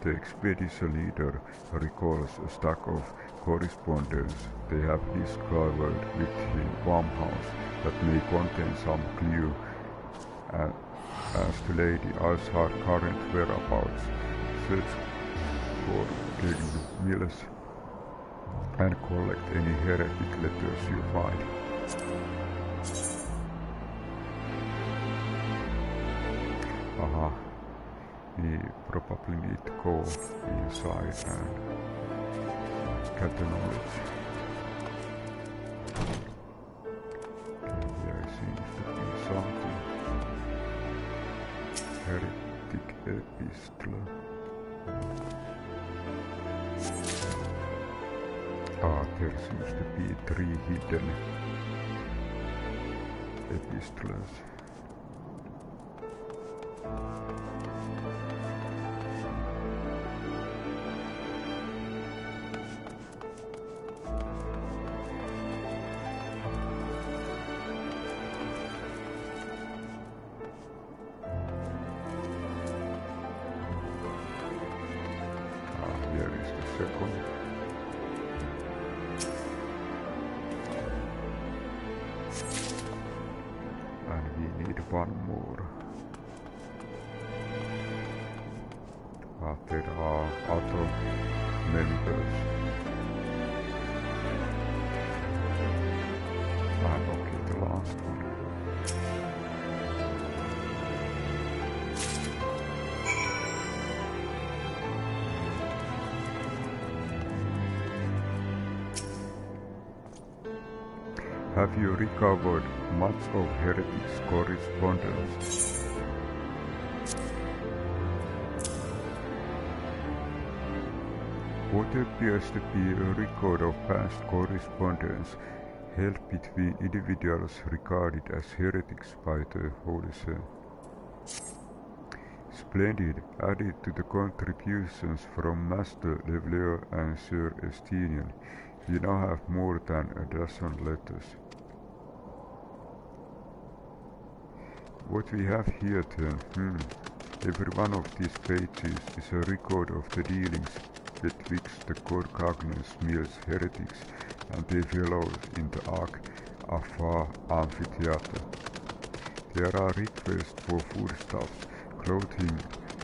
The expedition leader recalls a stack of correspondence they have discovered within Wormhouse that may contain some clue as to Lady Iceheart's current whereabouts. Search for King Mills and collect any heretic letters you find. Aha. We probably need to go inside and get the knowledge. There seems to be something. Heretic epistle. There seems to be 3 hidden epistles. Here is the second. And we need one more. There are other members. And okay, the last one. Have you recovered much of Heretic's correspondence? What appears to be a record of past correspondence held between individuals regarded as heretics by the Holy See. Splendid, added to the contributions from Master Levleur and Sir Estinian, we now have more than a dozen letters. What we have here then, Every one of these pages is a record of the dealings betwixt the god Cagnes Mills heretics and their fellows in the Out the Amphitheatre. There are requests for foodstuffs, clothing,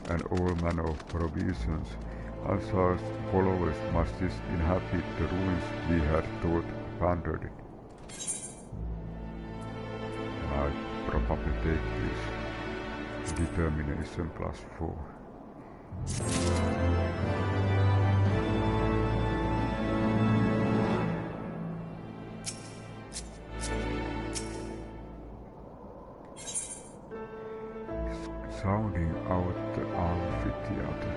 and all manner of provisions. Alsa's followers must inhabit the ruins we had thought abandoned. And I probably take this determination +4. Sounding out the amphitheatre.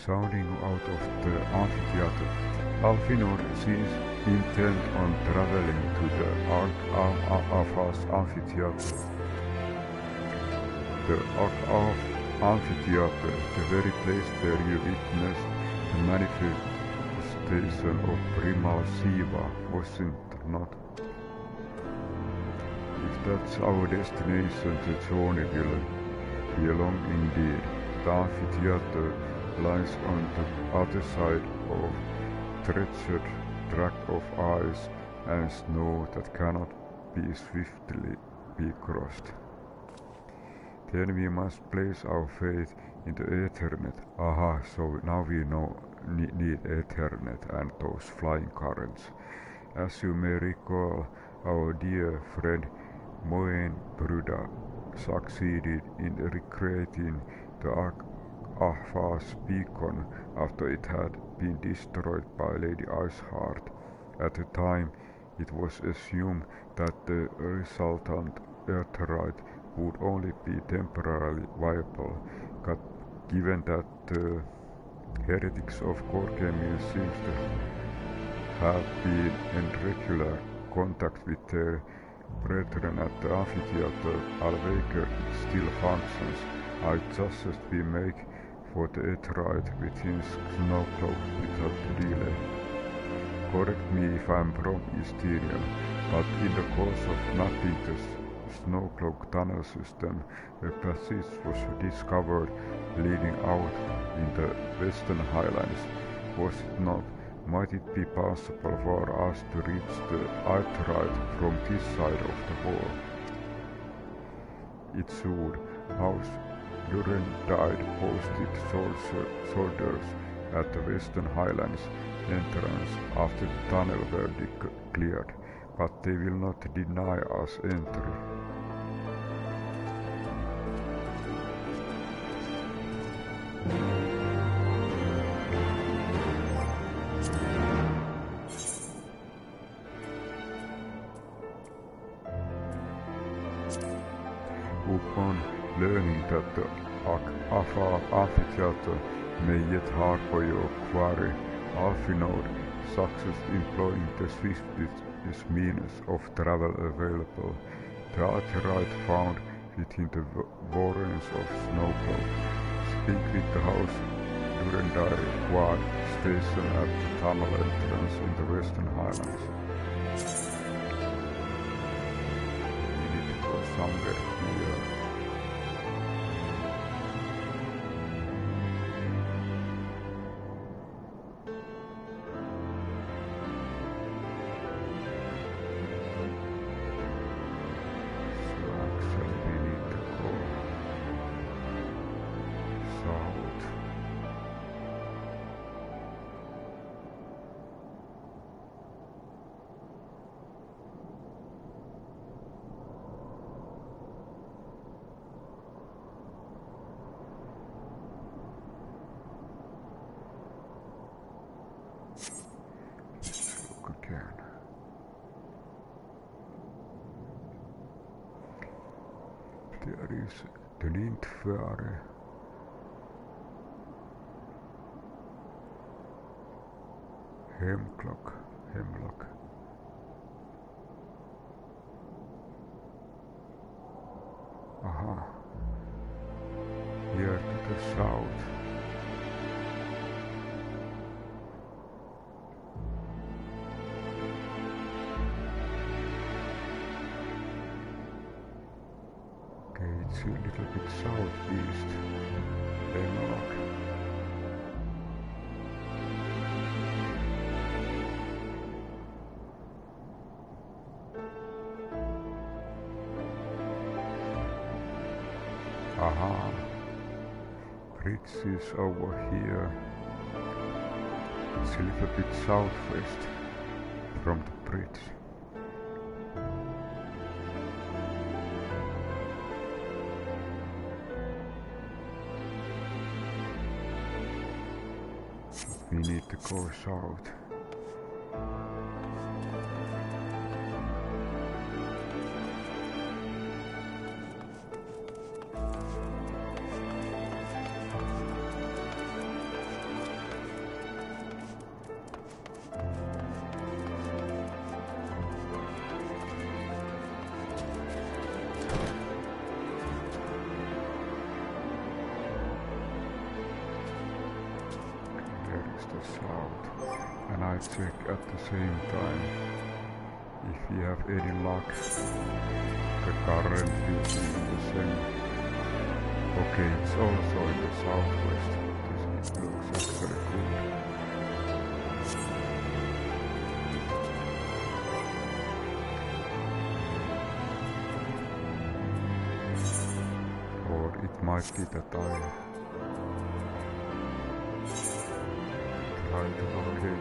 Sounding out of the amphitheatre, Alphinaud seems intent on traveling to the amphitheatre. The amphitheatre, the very place where you witnessed the manifestation of primal Shiva, wasn't not? If that's our destination, the journey will be long indeed. The amphitheatre lies on the other side of treacherous tract of ice and snow that cannot be swiftly be crossed. Then we must place our faith in the Ethernet. Aha, so now we need Ethernet and those flying currents. As you may recall, our dear friend Moen Bruda succeeded in recreating the Ahva's beacon after it had been destroyed by Lady Iceheart. At the time, it was assumed that the resultant Aetherite would only be temporarily viable, but given that the heretics of Gorkemir seems to have been in regular contact with their brethren at the amphitheatre, Alvaker still functions. I suggest we make for the Aetherite within Snowcloak without delay. Correct me if I'm wrong, Estinian, but in the course of mapping the Snowcloak tunnel system, a passage was discovered leading out in the Western Highlands. Was it not? Might it be possible for us to reach the Aetherite from this side of the wall? It should. House Durendide posted soldiers at the Western Highlands entrance after the tunnel were cleared, but they will not deny us entry. Upon learning that the amphitheatre may yet harbor your quarry, Alphinaud success employing the swiftest means of travel available. The Aetherite found within the warrens of Snowcloak. Speak with the House Durendire Guard station at the tunnel entrance in the Western Highlands. We need to go somewhere here. again. There is the Lindfare. Hemlock. Aha. Here to the south. Okay, it's a little bit southeast. Hemlock. Aha, bridge is over here. It's a little bit southwest from the bridge. We need to go south. South, and I check at the same time if we have any luck. The current is in the same. Okay, it's also in the southwest. This looks actually good. Or it might be that I try to locate it.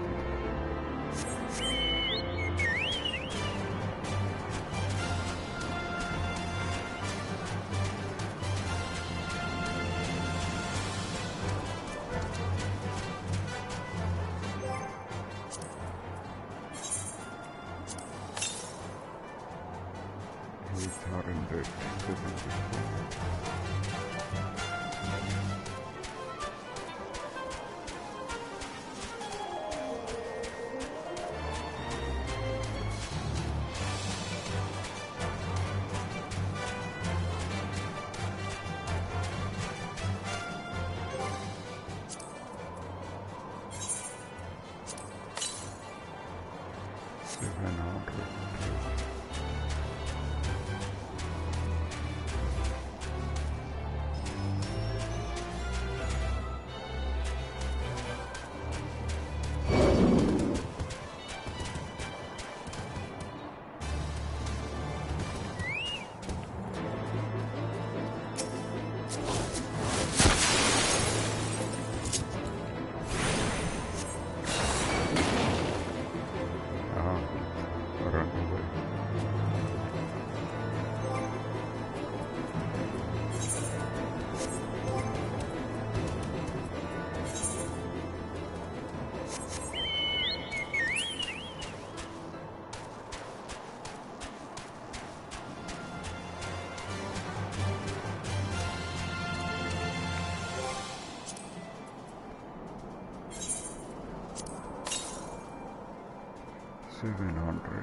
$788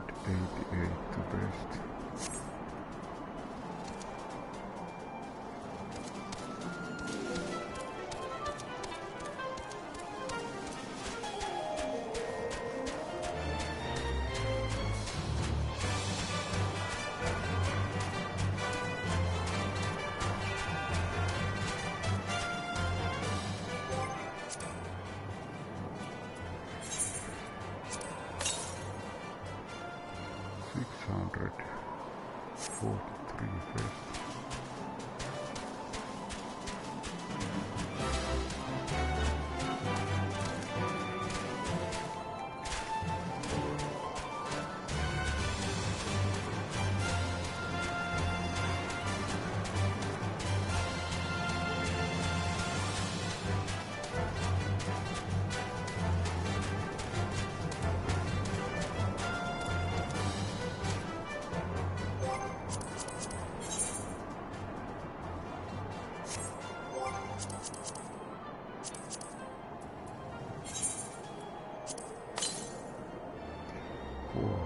to best.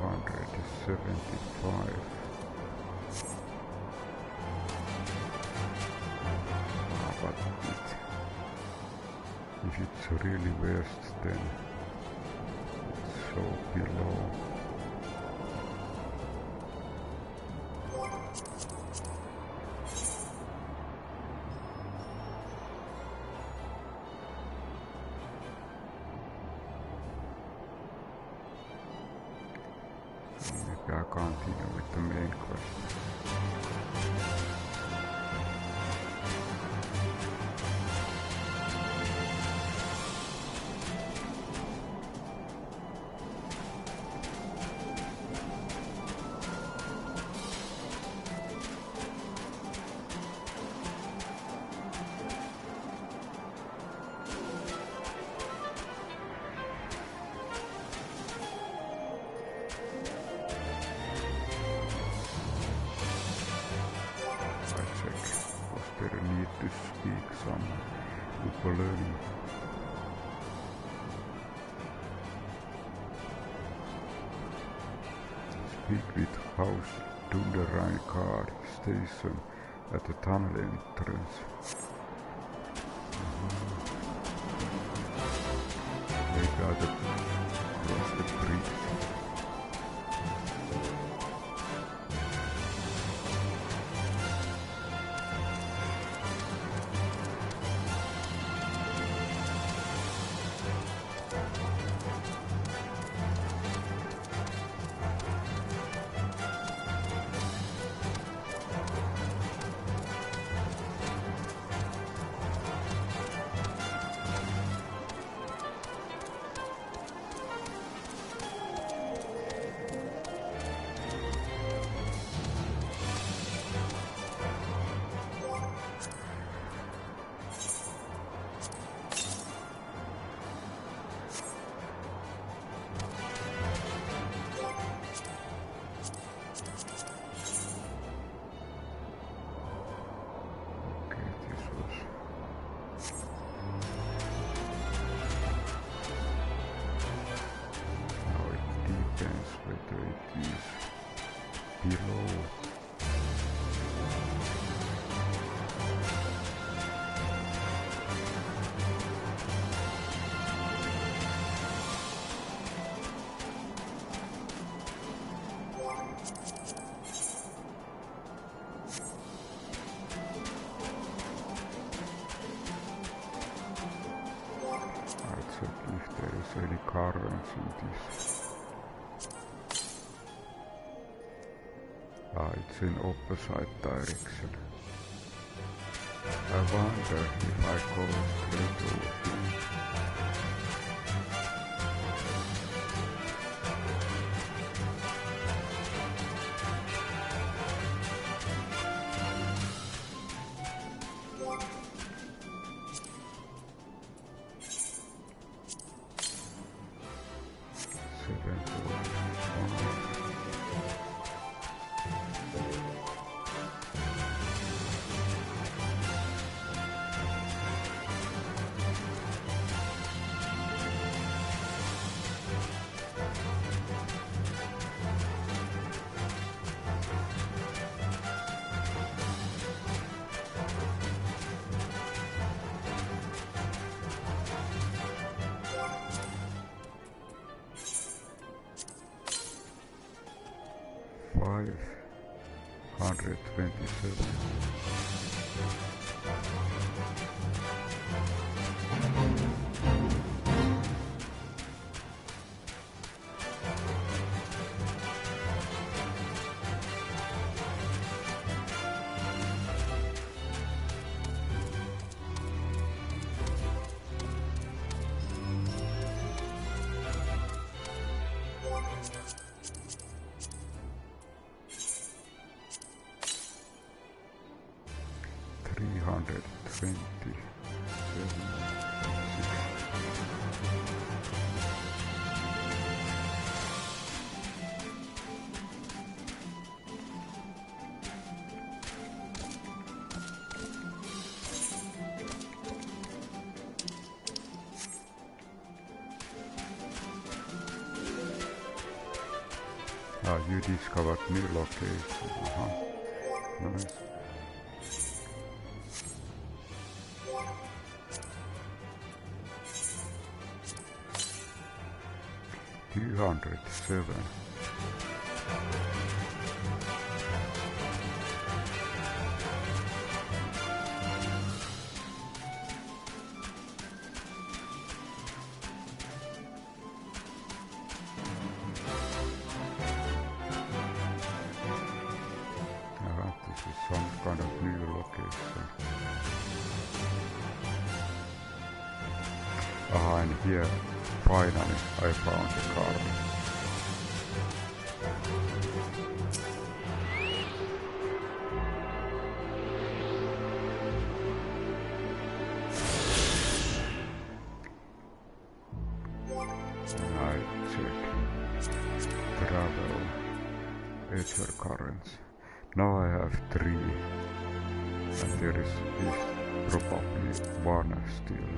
275. But if it's really west, then it's so below. Maybe I continue with the main quest. To speak some relearning. Speak with House Dunderine Guard Station at the tunnel entrance. They got across the bridge. Whether it is below I'll check if there is any currents in this. It's in opposite direction. I wonder if I go straight over here. You discovered new location. Nice. $207. This is some kind of new location. And here, finally, I found the card. I check travel, Aether currents. Now I have 3, and there is probably 1 still.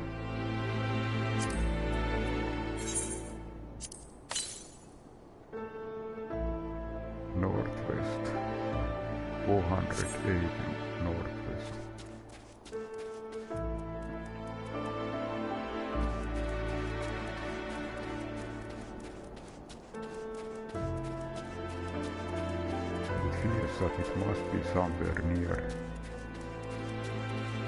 Northwest, 480 northwest. It feels that it must be somewhere near.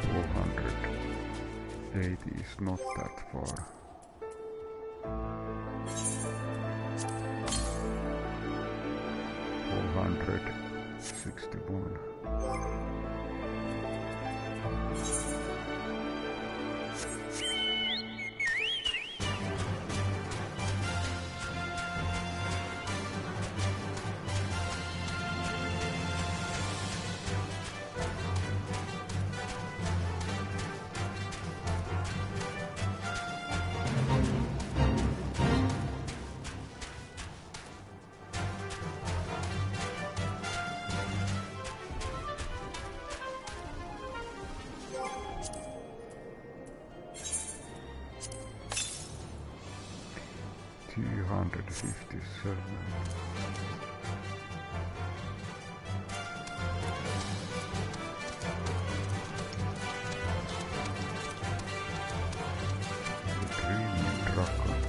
480 is not that far. $461. $257. The green dragon.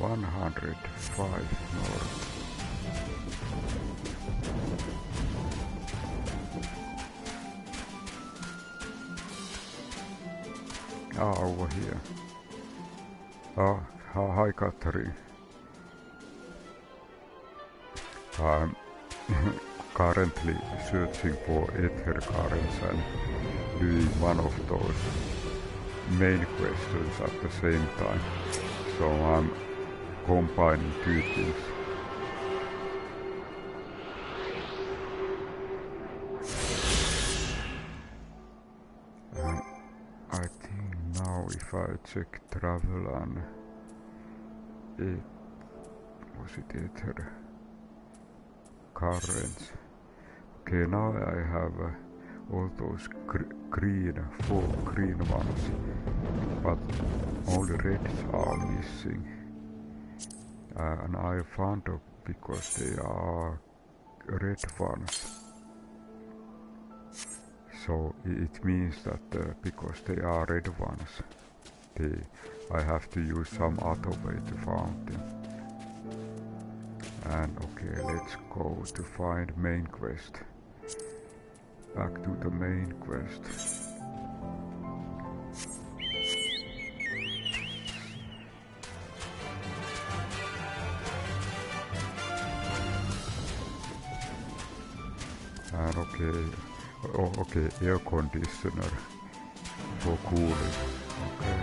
$105 north. Over here. Hi Katari. I'm currently searching for Aether currents and doing one of those main questions at the same time. So I'm combining 2 things. And I think now if I check travel and Aether currents. Okay, now I have all those green, 4 green ones, but only reds are missing. And I found out because they are red ones. So it means that because they are red ones, I have to use some other way to find them. And okay, let's go to find main quest. Back to the main quest. And okay, air conditioner for cooling. Okay.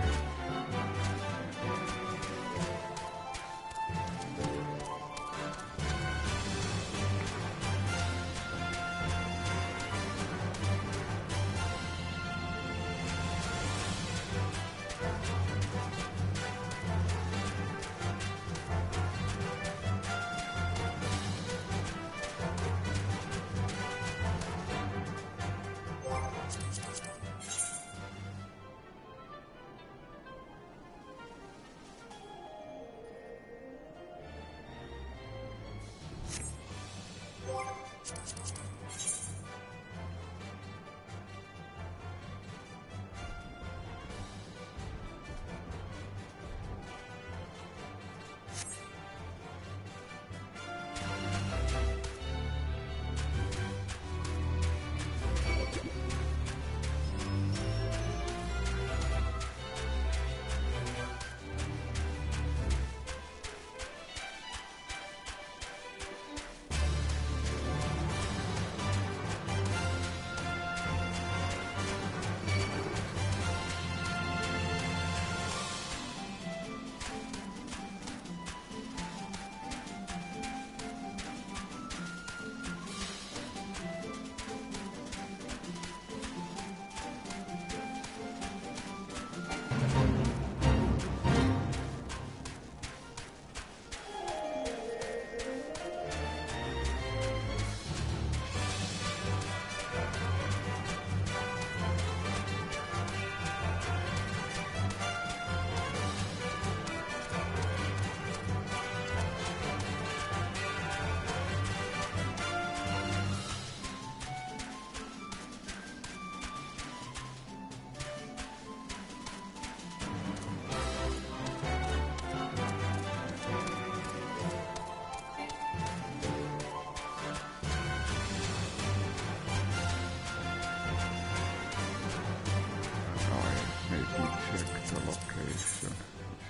select the location.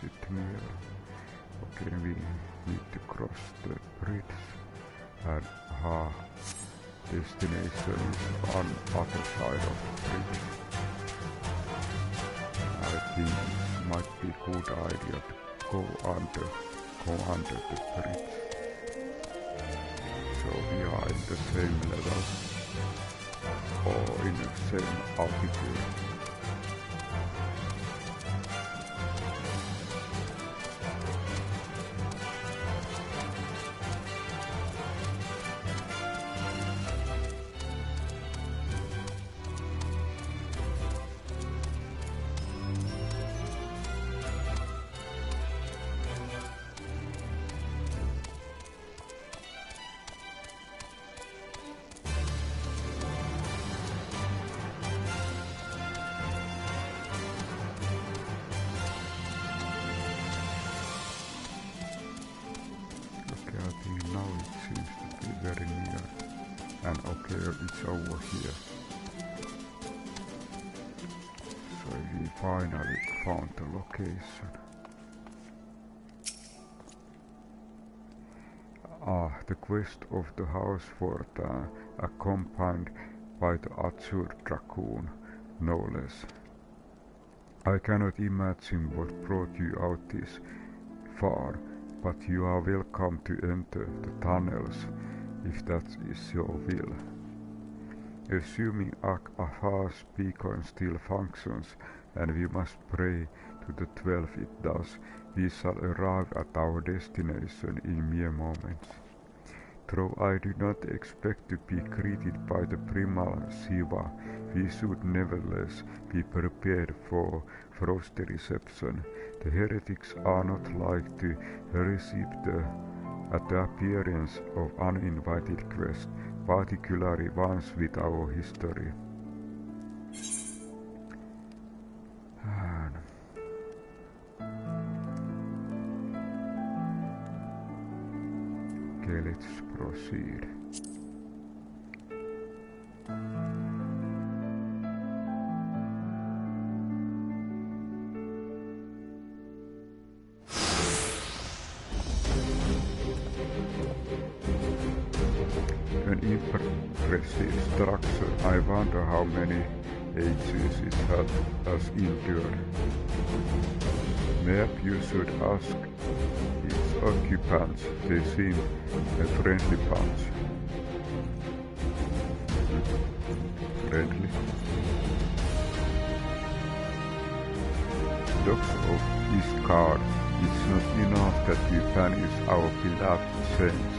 Is it near? Okay, we need to cross the bridge. And destination is on other side of the bridge. I think it might be good idea to go under the bridge. So we are in the same level or in the same altitude. It's over here. So we finally found the location. The quest of the house fort, accompanied by the Azure Dragoon, no less. I cannot imagine what brought you out this far, but you are welcome to enter the tunnels if that is your will. Assuming Afar's beacon still functions, and we must pray to the 12 it does, we shall arrive at our destination in mere moments. Though I do not expect to be greeted by the primal Shiva, we should nevertheless be prepared for frosty reception. The heretics are not like to receive at the appearance of uninvited guests, particularly ones with our history. Okay, let's proceed. An impressive structure. I wonder how many ages it has endured. Maybe you should ask its occupants. They seem a friendly bunch. Friendly? Dogs of Iskard, it's not enough that you banish our beloved saints.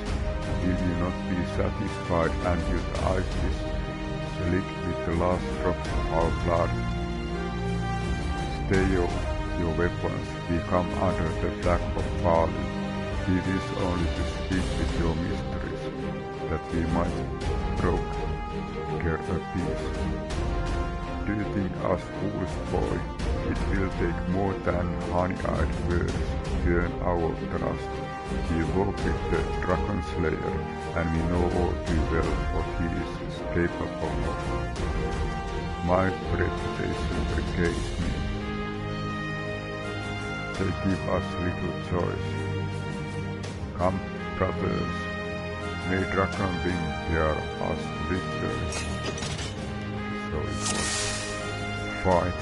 Will you not be satisfied until the ice is slicked with the last drops of our blood? Stay your weapons, we come under the flag of Bali. We wish only to speak with your mysteries, that we might broker a peace. Do you think us fools, boy, it will take more than honey-eyed words to earn our trust? We work with the Dragon Slayer, and we know all too well what he is capable of. My reputation regains me. They give us little choice. Come, brothers, may Dragon Wing bear us victory. So it was fight.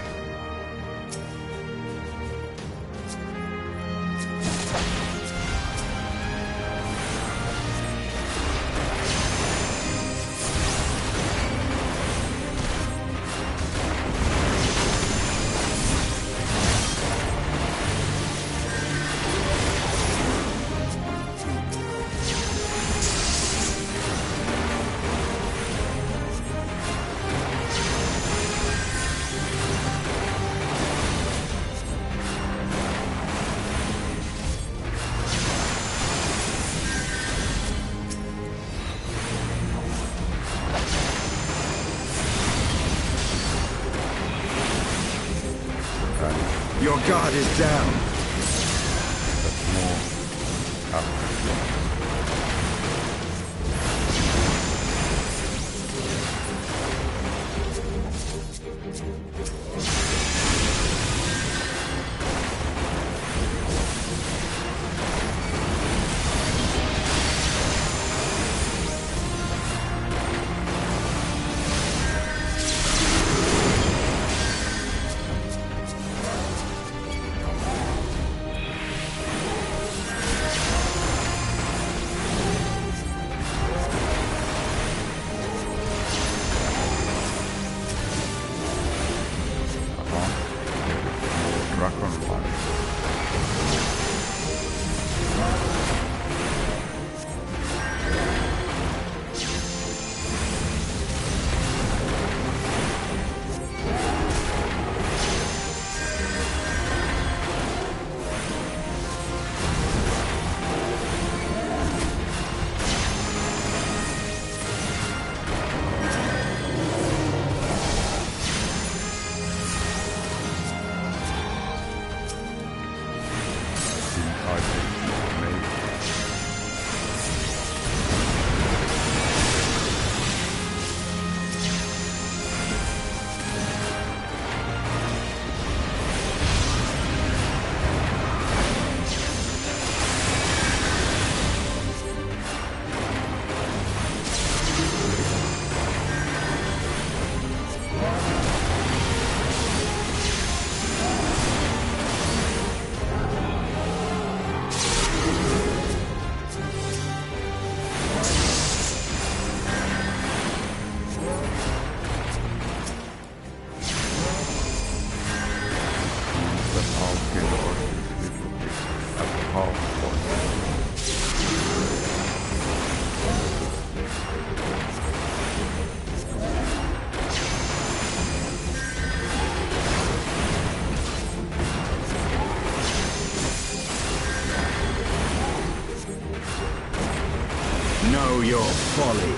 Your guard is down. That's more up. that Alphinaud is little bit at the half point. Know your folly.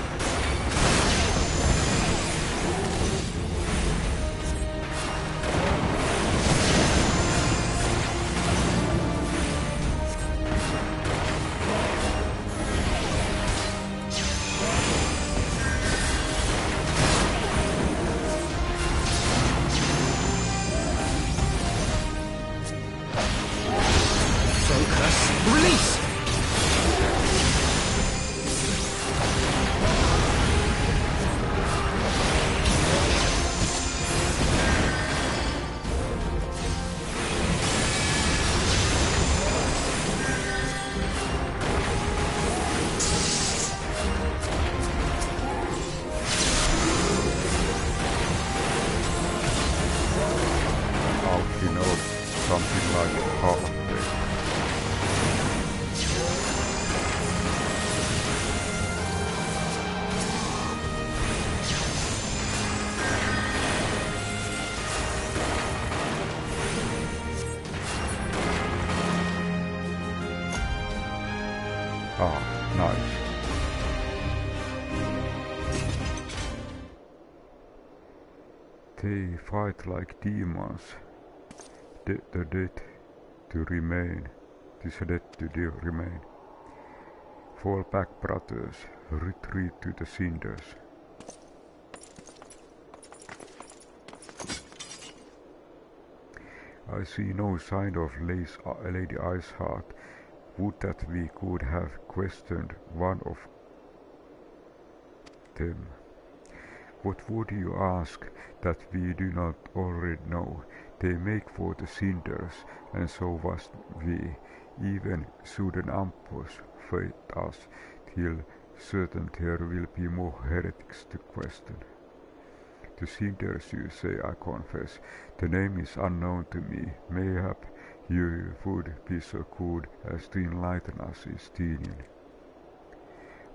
Focus. Release! Alphinaud, something like halfway. Ah, nice. They fight like demons. The dead to remain. Tis a dead to remain. Fall back, brothers. Retreat to the cinders. I see no sign of Lady Iceheart. Would that we could have questioned one of them. What would you ask that we do not already know? They make for the cinders, and so must we. Even should an ambush fate us, till certain there will be more heretics to question. The cinders, you say, I confess. The name is unknown to me. Mayhap you would be so good as to enlighten us, Estinian.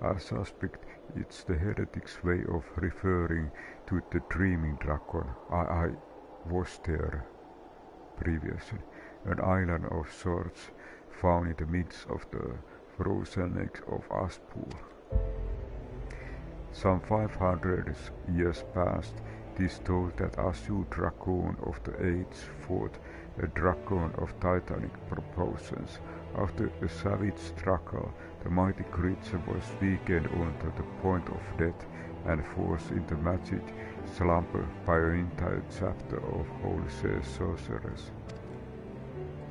I suspect it's the heretic's way of referring to the dreaming dragon. I was there previously, an island of sorts found in the midst of the frozen lakes of Aspool. Some 500 years past, 'tis told that Azure Dragoon of the Age fought a dragon of titanic proportions. After a savage struggle, the mighty creature was weakened unto the point of death and forced into magic slumber by an entire chapter of Holy Sorceress.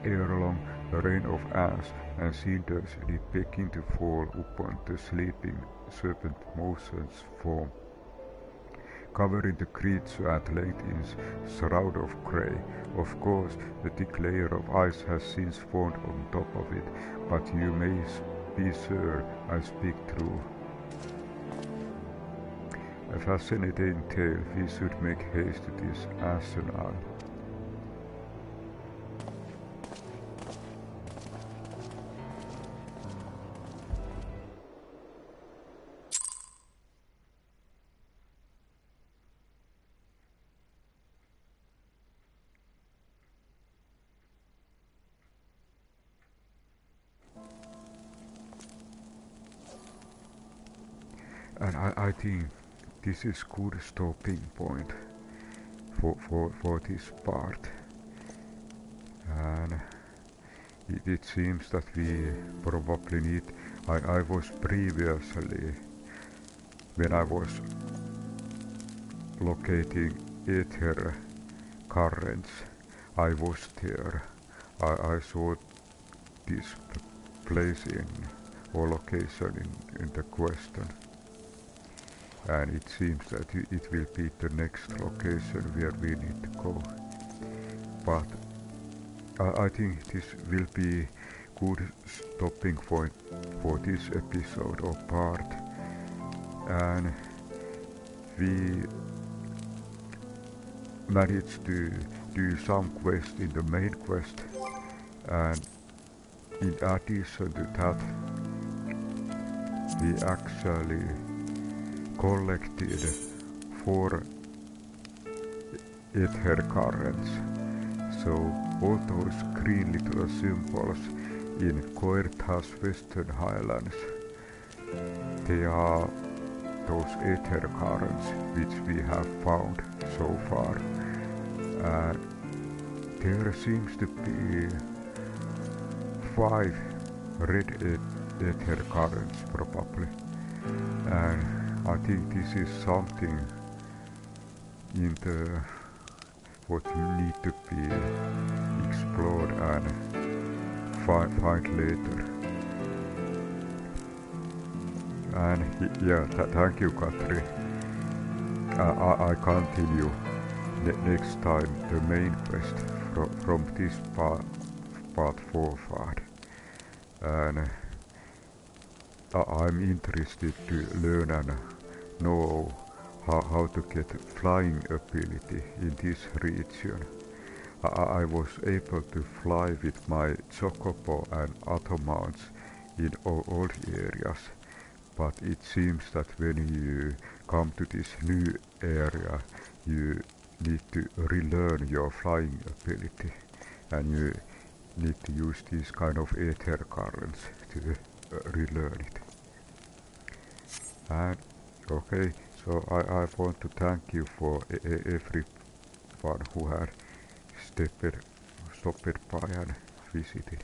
Ere long, the rain of ash and cinders did begin to fall upon the sleeping serpent motion's form, covering the creature at length in shroud of grey. Of course, the thick layer of ice has since formed on top of it, but you may be sure I speak true. A fascinating tale. We should make haste to this Ashen Isle. And I think this is good stopping point for this part. And it seems that we probably need... I was previously, when I was locating Aether currents, I was there. I saw this place or location in the question. And it seems that it will be the next location where we need to go. But I think this will be good stopping point for this episode or part. And we managed to do some quest in the main quest, and in addition to that we actually collected 4 Aether currents. So all those green little symbols in Coerthas Western Highlands, they are those Aether currents which we have found so far. There seems to be 5 red Aether currents probably, and I think this is something in the what need to be explored and find later. And yeah, thank you, Katri. I continue next time the main quest from this part forward, and I'm interested to learn and know how to get flying ability in this region. I was able to fly with my Chocobo and other mounts in all areas, but it seems that when you come to this new area, you need to relearn your flying ability, and you need to use these kind of Aether currents to relearn it. And okay, so I want to thank you for everyone who had stopped by and visited.